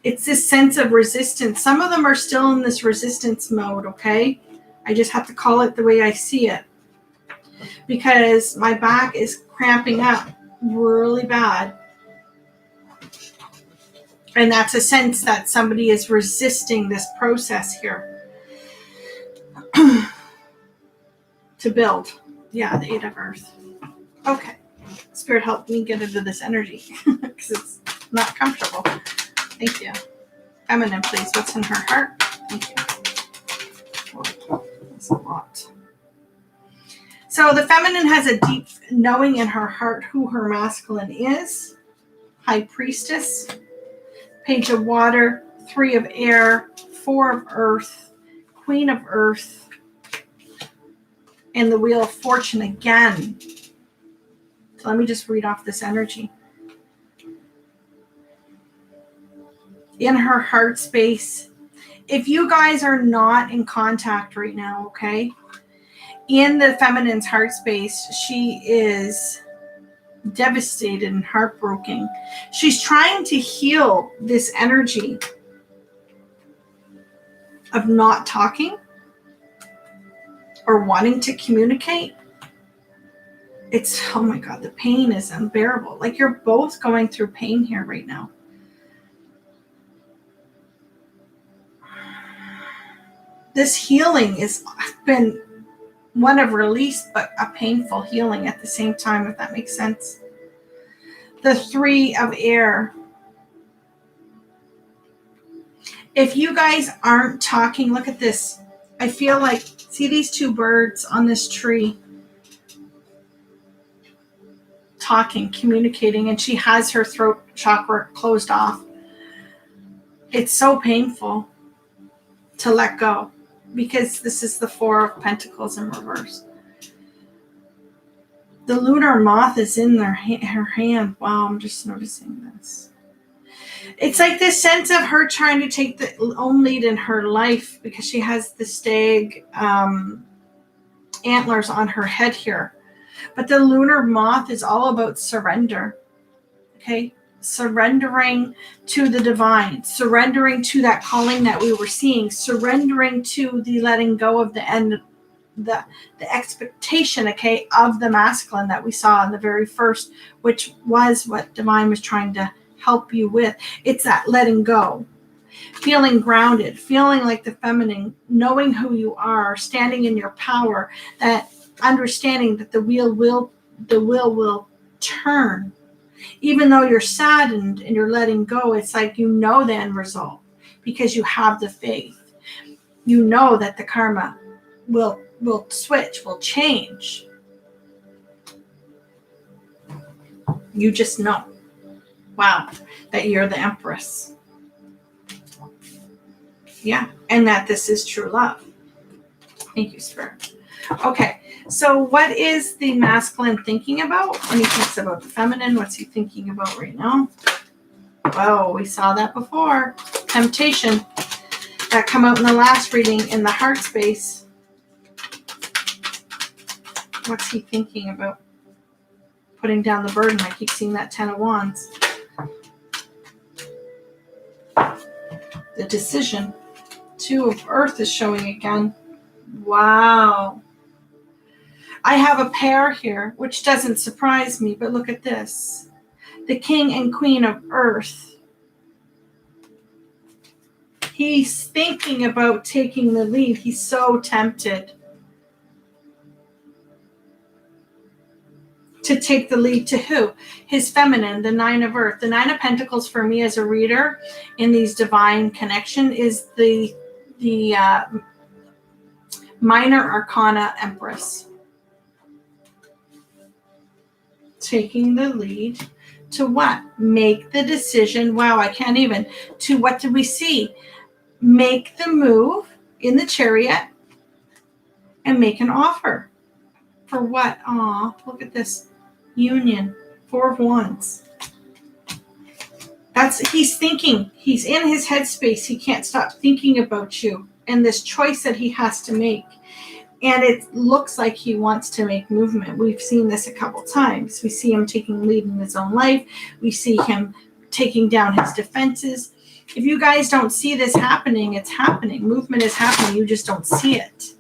It's this sense of resistance. Some of them are still in this resistance mode, okay? I just have to call it the way I see it. Because my back is cramping up really bad. And that's a sense that somebody is resisting this process here. To build. Yeah, the 8 of Earth. Okay. Spirit, help me get into this energy. Because it's not comfortable. Thank you. Feminine, please. What's in her heart? Thank you. Oh, that's a lot. So the feminine has a deep knowing in her heart who her masculine is. High Priestess. Page of Water. 3 of Air. 4 of Earth. Queen of Earth. And the Wheel of Fortune again. So let me just read off this energy. In her heart space. If you guys are not in contact right now, okay? In the feminine's heart space, she is devastated and heartbroken. She's trying to heal this energy of not talking or wanting to communicate. It's, oh my God, the pain is unbearable. Like, you're both going through pain here right now. This healing has been one of release, but a painful healing at the same time, if that makes sense. The 3 of air. If you guys aren't talking, look at this. I feel like, see these 2 birds on this tree talking, communicating, and she has her throat chakra closed off. It's so painful to let go, because this is the 4 of Pentacles in reverse. The lunar moth is in her hand. Wow, I'm just noticing this. It's like this sense of her trying to take the own lead in her life, because she has the stag antlers on her head here. But the lunar moth is all about surrender. Okay? Surrendering to the divine, surrendering to that calling that we were seeing, surrendering to the letting go of the end, the expectation, okay, of the masculine that we saw in the very first, which was what divine was trying to help you with. It's that letting go, feeling grounded, feeling like the feminine, knowing who you are, standing in your power, that understanding that the wheel will turn. Even though you're saddened and you're letting go, it's like you know the end result, because you have the faith. You know that the karma will switch, will change. You just know. Wow, that you're the Empress. Yeah, and that this is true love. Thank you, Spirit. Okay. So what is the masculine thinking about when he thinks about the feminine? What's he thinking about right now? Oh, we saw that before. Temptation. That come out in the last reading in the heart space. What's he thinking about? Putting down the burden. I keep seeing that 10 of Wands. The decision. 2 of Earth is showing again. Wow. I have a pair here, which doesn't surprise me, but look at this. The King and Queen of Earth. He's thinking about taking the lead. He's so tempted to take the lead to who? His feminine, the 9 of Earth. The 9 of Pentacles for me as a reader in these divine connection is the minor arcana Empress. Taking the lead to what? Make the decision. Wow, I can't even. To what did we see? Make the move in the Chariot and make an offer. For what? Aw, look at this. Union. 4 of Wands. He's thinking. He's in his headspace. He can't stop thinking about you and this choice that he has to make. And it looks like he wants to make movement. We've seen this a couple times. We see him taking lead in his own life. We see him taking down his defenses. If you guys don't see this happening, it's happening. Movement is happening. You just don't see it.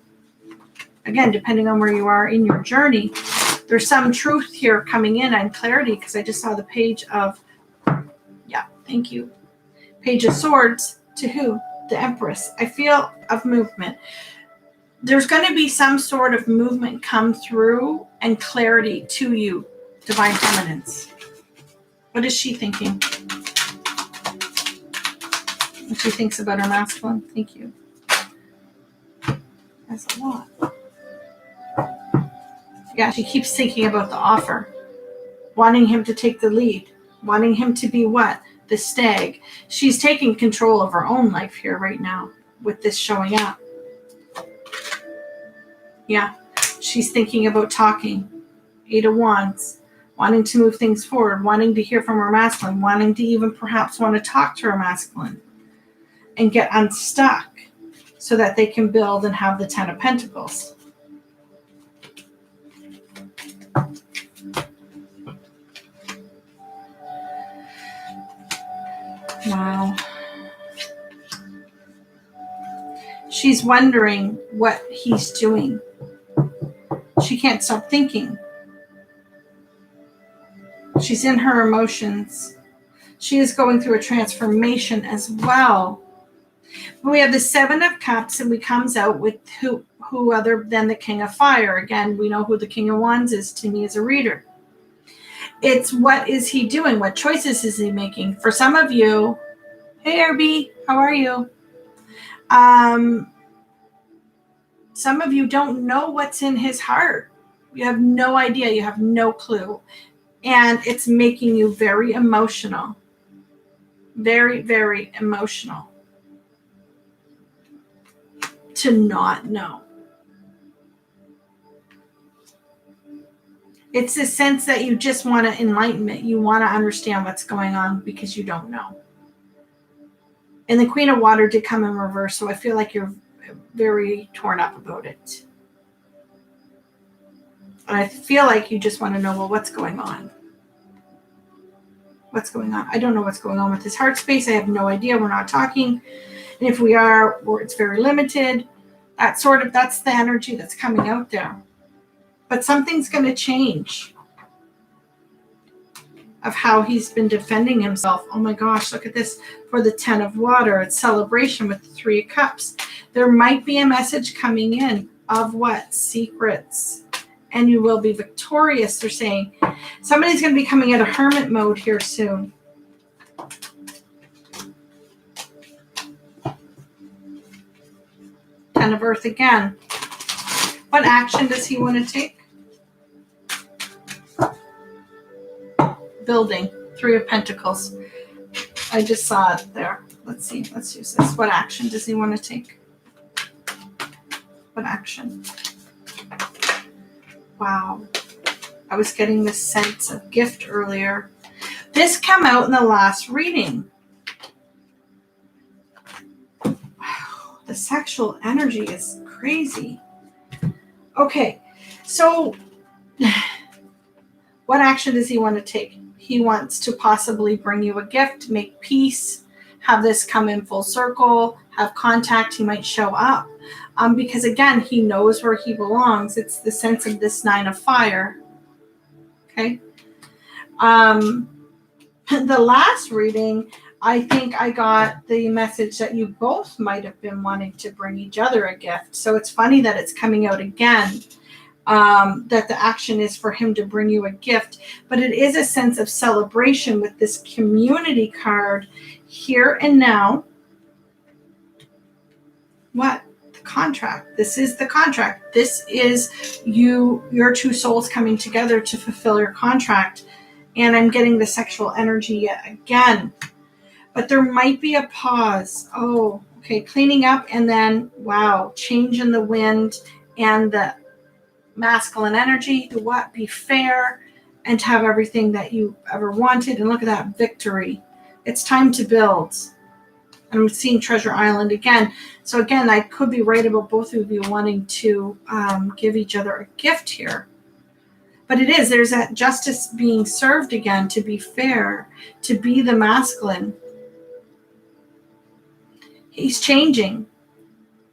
Again, depending on where you are in your journey, there's some truth here coming in and clarity, because I just saw the Page of, thank you. Page of Swords to who? The Empress. I feel of movement. There's going to be some sort of movement come through and clarity to you, divine feminines. What is she thinking? What she thinks about her masculine? Thank you. That's a lot. Yeah, she keeps thinking about the offer. Wanting him to take the lead. Wanting him to be what? The stag. She's taking control of her own life here right now with this showing up. Yeah, she's thinking about talking. 8 of Wands. Wanting to move things forward. Wanting to hear from her masculine. Wanting to even perhaps want to talk to her masculine. And get unstuck so that they can build and have the 10 of Pentacles. She's wondering what he's doing. She can't stop thinking. She's in her emotions. She is going through a transformation as well. We have the Seven of Cups, and we comes out with who other than the King of Fire. Again, we know who the King of Wands is to me as a reader. It's what is he doing? What choices is he making? For some of you, hey RB, how are you? Some of you don't know what's in his heart. You have no idea. You have no clue. And it's making you very emotional. Very, very emotional. To not know. It's a sense that you just want to enlightenment. You want to understand what's going on because you don't know. And the Queen of Water did come in reverse, so I feel like you're very torn up about it. And I feel like you just want to know, well, what's going on? What's going on? I don't know what's going on with his heart space. I have no idea. We're not talking. And if we are, it's very limited. That's the energy that's coming out there. But something's going to change of how he's been defending himself. Oh my gosh, look at this for the 10 of Water. It's celebration with the 3 of Cups. There might be a message coming in of what? Secrets. And you will be victorious, they're saying. Somebody's going to be coming out of hermit mode here soon. Ten of Earth again. What action does he want to take? Building. 3 of Pentacles. I just saw it there. Let's see. Let's use this. What action does he want to take? What action? Wow. I was getting this sense of gift earlier. This came out in the last reading. Wow. The sexual energy is crazy. Okay. So what action does he want to take? He wants to possibly bring you a gift, make peace, have this come in full circle, have contact. He might show up. Because again, he knows where he belongs. It's the sense of this 9 of Fire. Okay. The last reading, I think I got the message that you both might have been wanting to bring each other a gift. So it's funny that it's coming out again, that the action is for him to bring you a gift. But it is a sense of celebration with this community card here and now. What? Contract. This is the contract. This is your 2 souls coming together to fulfill your contract. And I'm getting the sexual energy yet again. But there might be a pause. Oh, okay. Cleaning up and then, wow, change in the wind and the masculine energy to what? Be fair and to have everything that you ever wanted. And look at that victory. It's time to build. I'm seeing Treasure Island again. So again, I could be right about both of you wanting to give each other a gift here. But there's that justice being served again, to be fair, to be the masculine. He's changing.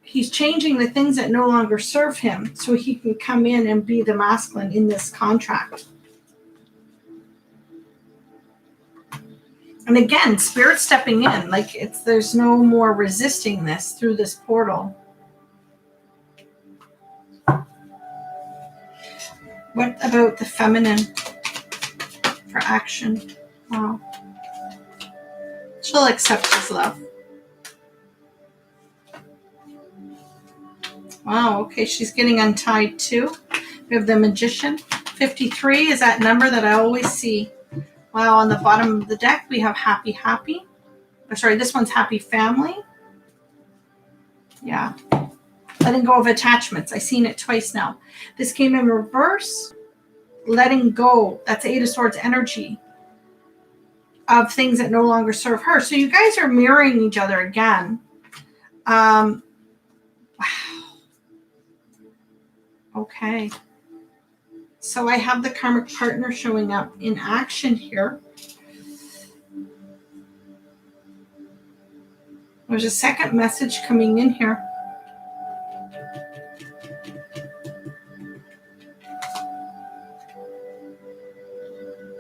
He's changing the things that no longer serve him so he can come in and be the masculine in this contract. And again, Spirit stepping in, like there's no more resisting this through this portal. What about the feminine for action? Wow. She'll accept his love. Wow, okay, she's getting untied too. We have the Magician. 53 is that number that I always see. Wow, on the bottom of the deck, we have happy, happy. Sorry, this one's happy family. Yeah. Letting go of attachments. I've seen it twice now. This came in reverse. Letting go. That's 8 of Swords energy of things that no longer serve her. So you guys are mirroring each other again. Wow. Okay. So I have the karmic partner showing up in action here. There's a second message coming in here.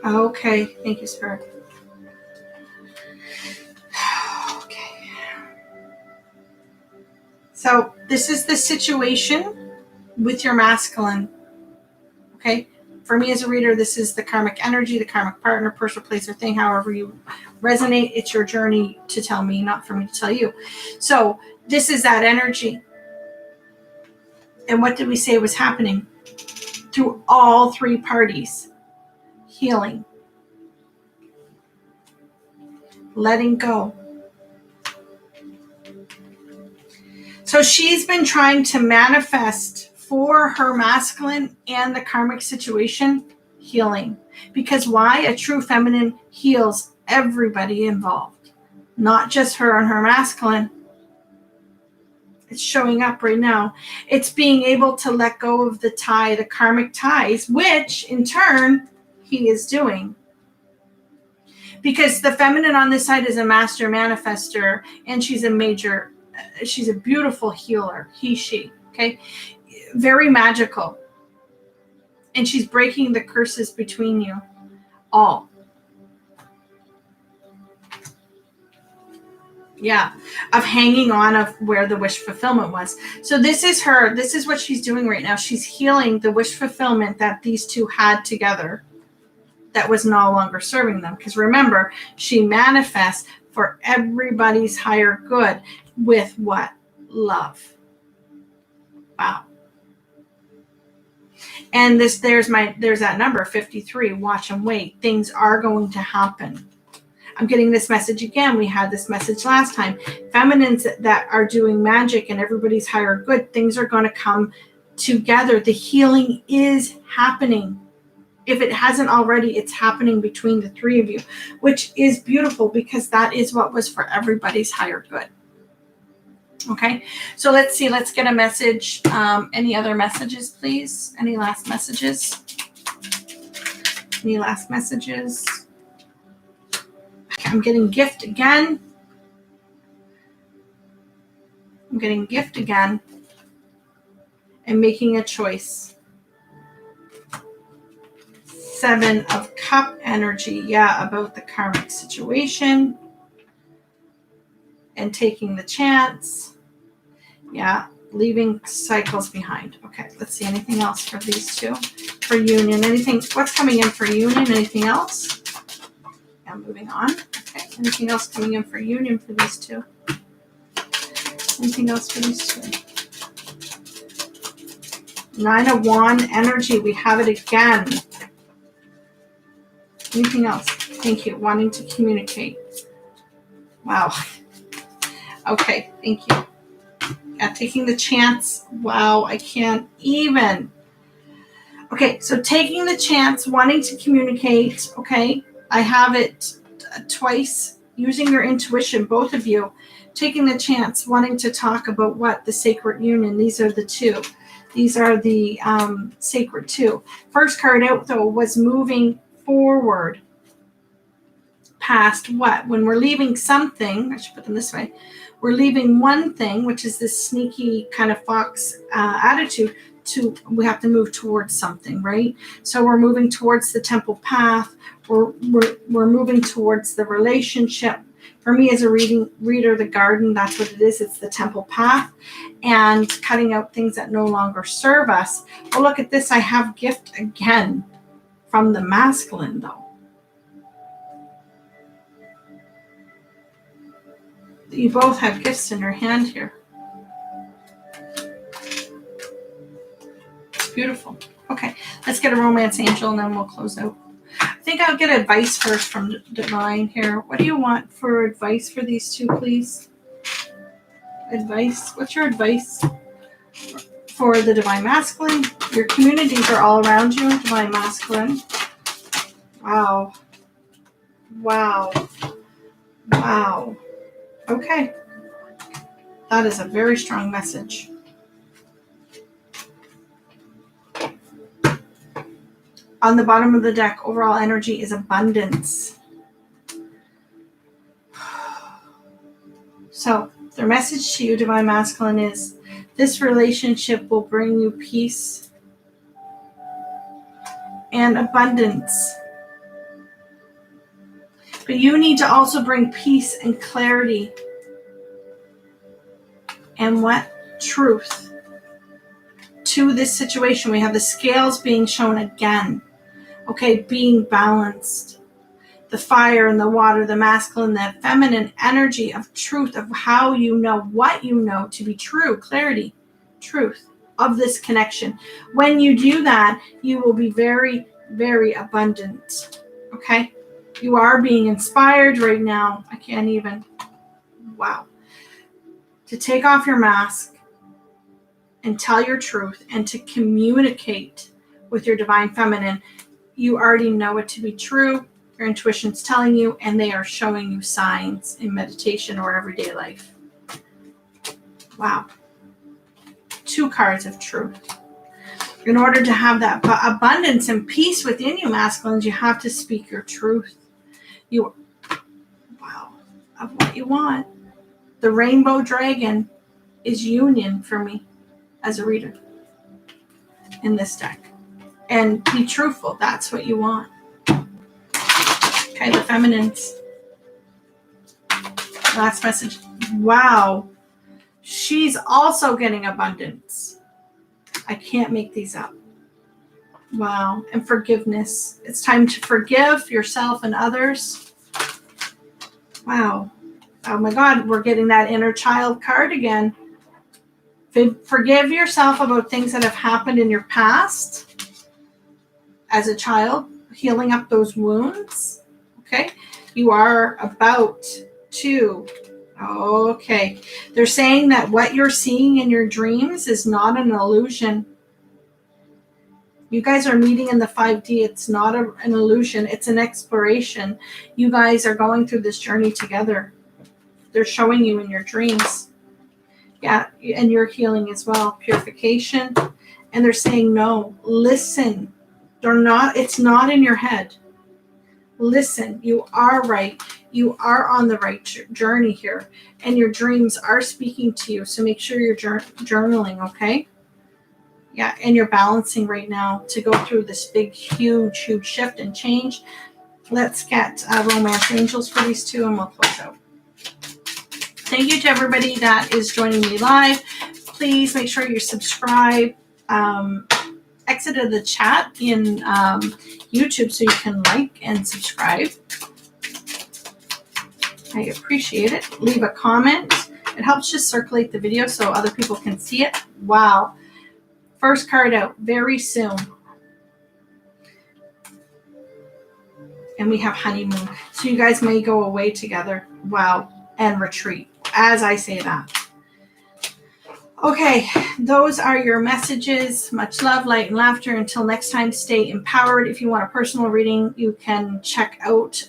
Okay. Thank you, Spirit. Okay. So this is the situation with your masculine. Okay. For me as a reader, this is the karmic energy, the karmic partner, person, place, or thing, however you resonate. It's your journey to tell me, not for me to tell you. So this is that energy. And what did we say was happening? Through all three parties. Healing. Letting go. So she's been trying to manifest for her masculine and the karmic situation healing. Because why? A true feminine heals everybody involved. Not just her and her masculine. It's showing up right now. It's being able to let go of the tie, the karmic ties, which in turn he is doing. Because the feminine on this side is a master manifester, and she's a beautiful healer, she, okay? Very magical. And she's breaking the curses between you all. Yeah, of hanging on of where the wish fulfillment was. So this is her, this is what she's doing right now. She's healing the wish fulfillment that these two had together that was no longer serving them. Because remember, she manifests for everybody's higher good with what? Love. Wow. And there's that number 53. Watch and wait. Things are going to happen. I'm getting this message again. We had this message last time. Feminines that are doing magic and everybody's higher good, things are going to come together. The healing is happening. If it hasn't already, it's happening between the three of you, which is beautiful because that is what was for everybody's higher good. Okay, so let's see. Let's get a message. Any other messages, please? Any last messages? Any last messages? I'm getting gift again. I'm getting gift again. And making a choice. 7 of Cup energy. Yeah, about the karmic situation. And taking the chance. Yeah, leaving cycles behind. Okay, let's see. Anything else for these two? For union. Anything? What's coming in for union? Anything else? I'm moving on. Okay. Anything else coming in for union for these two? Anything else for these two? 9 of Wand energy. We have it again. Anything else? Thank you. Wanting to communicate. Wow. Okay. Thank you. Yeah, taking the chance. Wow. I can't even. Okay. So taking the chance, wanting to communicate. Okay. I have it twice, using your intuition, both of you, taking the chance, wanting to talk about what? The sacred union. These are the two. These are the sacred two. First card out, though, was moving forward past what? When we're leaving something, I should put them this way, we're leaving one thing, which is this sneaky kind of fox attitude, we have to move towards something, right? So we're moving towards the temple path. We're moving towards the relationship. For me as a reader, the garden, that's what it is. It's the temple path and cutting out things that no longer serve us. Well, look at this. I have gift again from the masculine, though. You both have gifts in your hand here. Beautiful. Okay, let's get a romance angel and then we'll close out. I think I'll get advice first from Divine here. What do you want for advice for these two, please? Advice? What's your advice for the Divine Masculine? Your communities are all around you, Divine Masculine. Wow. Wow. Wow. Okay. That is a very strong message. On the bottom of the deck, overall energy is abundance. So, their message to you, Divine Masculine, is this relationship will bring you peace and abundance. But you need to also bring peace and clarity and what? Truth to this situation. We have the scales being shown again. Okay, being balanced. The fire and the water, the masculine, the feminine energy of truth, of how you know what you know to be true, clarity, truth of this connection. When you do that, you will be very, very abundant. Okay? You are being inspired right now. I can't even. Wow. To take off your mask and tell your truth and to communicate with your divine feminine. You already know it to be true. Your intuition's telling you, and they are showing you signs in meditation or everyday life. Wow. 2 cards of truth. In order to have that abundance and peace within you, masculines, you have to speak your truth. Wow, of what you want. The rainbow dragon is union for me as a reader in this deck. And be truthful. That's what you want. Okay, the feminines. Last message. Wow. She's also getting abundance. I can't make these up. Wow. And forgiveness. It's time to forgive yourself and others. Wow. Oh my God, we're getting that inner child card again. Forgive yourself about things that have happened in your past as a child, healing up those wounds. Okay. You are about to. Okay. They're saying that what you're seeing in your dreams is not an illusion. You guys are meeting in the 5D. It's not an illusion. It's an exploration. You guys are going through this journey together. They're showing you in your dreams. Yeah, and you're healing as well. Purification. And they're saying, no, listen. It's not in your head. Listen, you are right. You are on the right journey here. And your dreams are speaking to you. So make sure you're journaling, okay? Yeah, and you're balancing right now to go through this big, huge, huge shift and change. Let's get romance angels for these 2 and we'll close out. Thank you to everybody that is joining me live. Please make sure you subscribe. Exit the chat in YouTube so you can like and subscribe. I appreciate it. Leave a comment. It helps just circulate the video so other people can see it. Wow. First card out very soon. And we have honeymoon. So you guys may go away together. Wow. And retreat. As I say that. Okay, those are your messages. Much love, light, and laughter. Until next time, stay empowered. If you want a personal reading, you can check out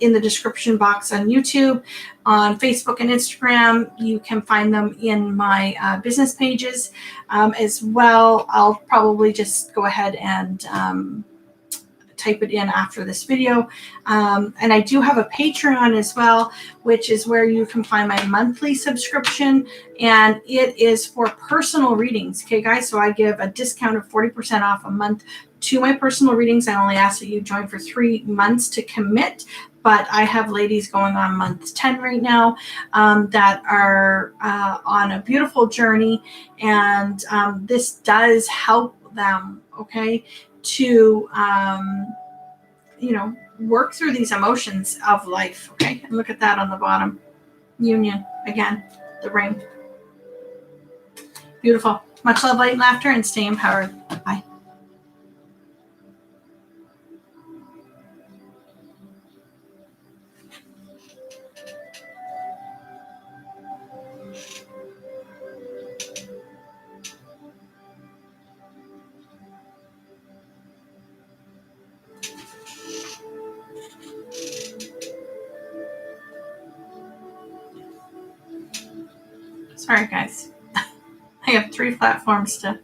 in the description box on YouTube, on Facebook and Instagram. You can find them in my business pages as well. I'll probably just go ahead and type it in after this video. And I do have a Patreon as well, which is where you can find my monthly subscription. And it is for personal readings. Okay, guys, so I give a discount of 40% off a month to my personal readings. I only ask that you join for 3 months to commit. But I have ladies going on month 10 right now that are on a beautiful journey. And this does help them, okay, to, work through these emotions of life, okay? And look at that on the bottom. Union, again, the ring. Beautiful. Much love, light, and laughter, and stay empowered. Bye. Sorry, guys. I have 3 platforms to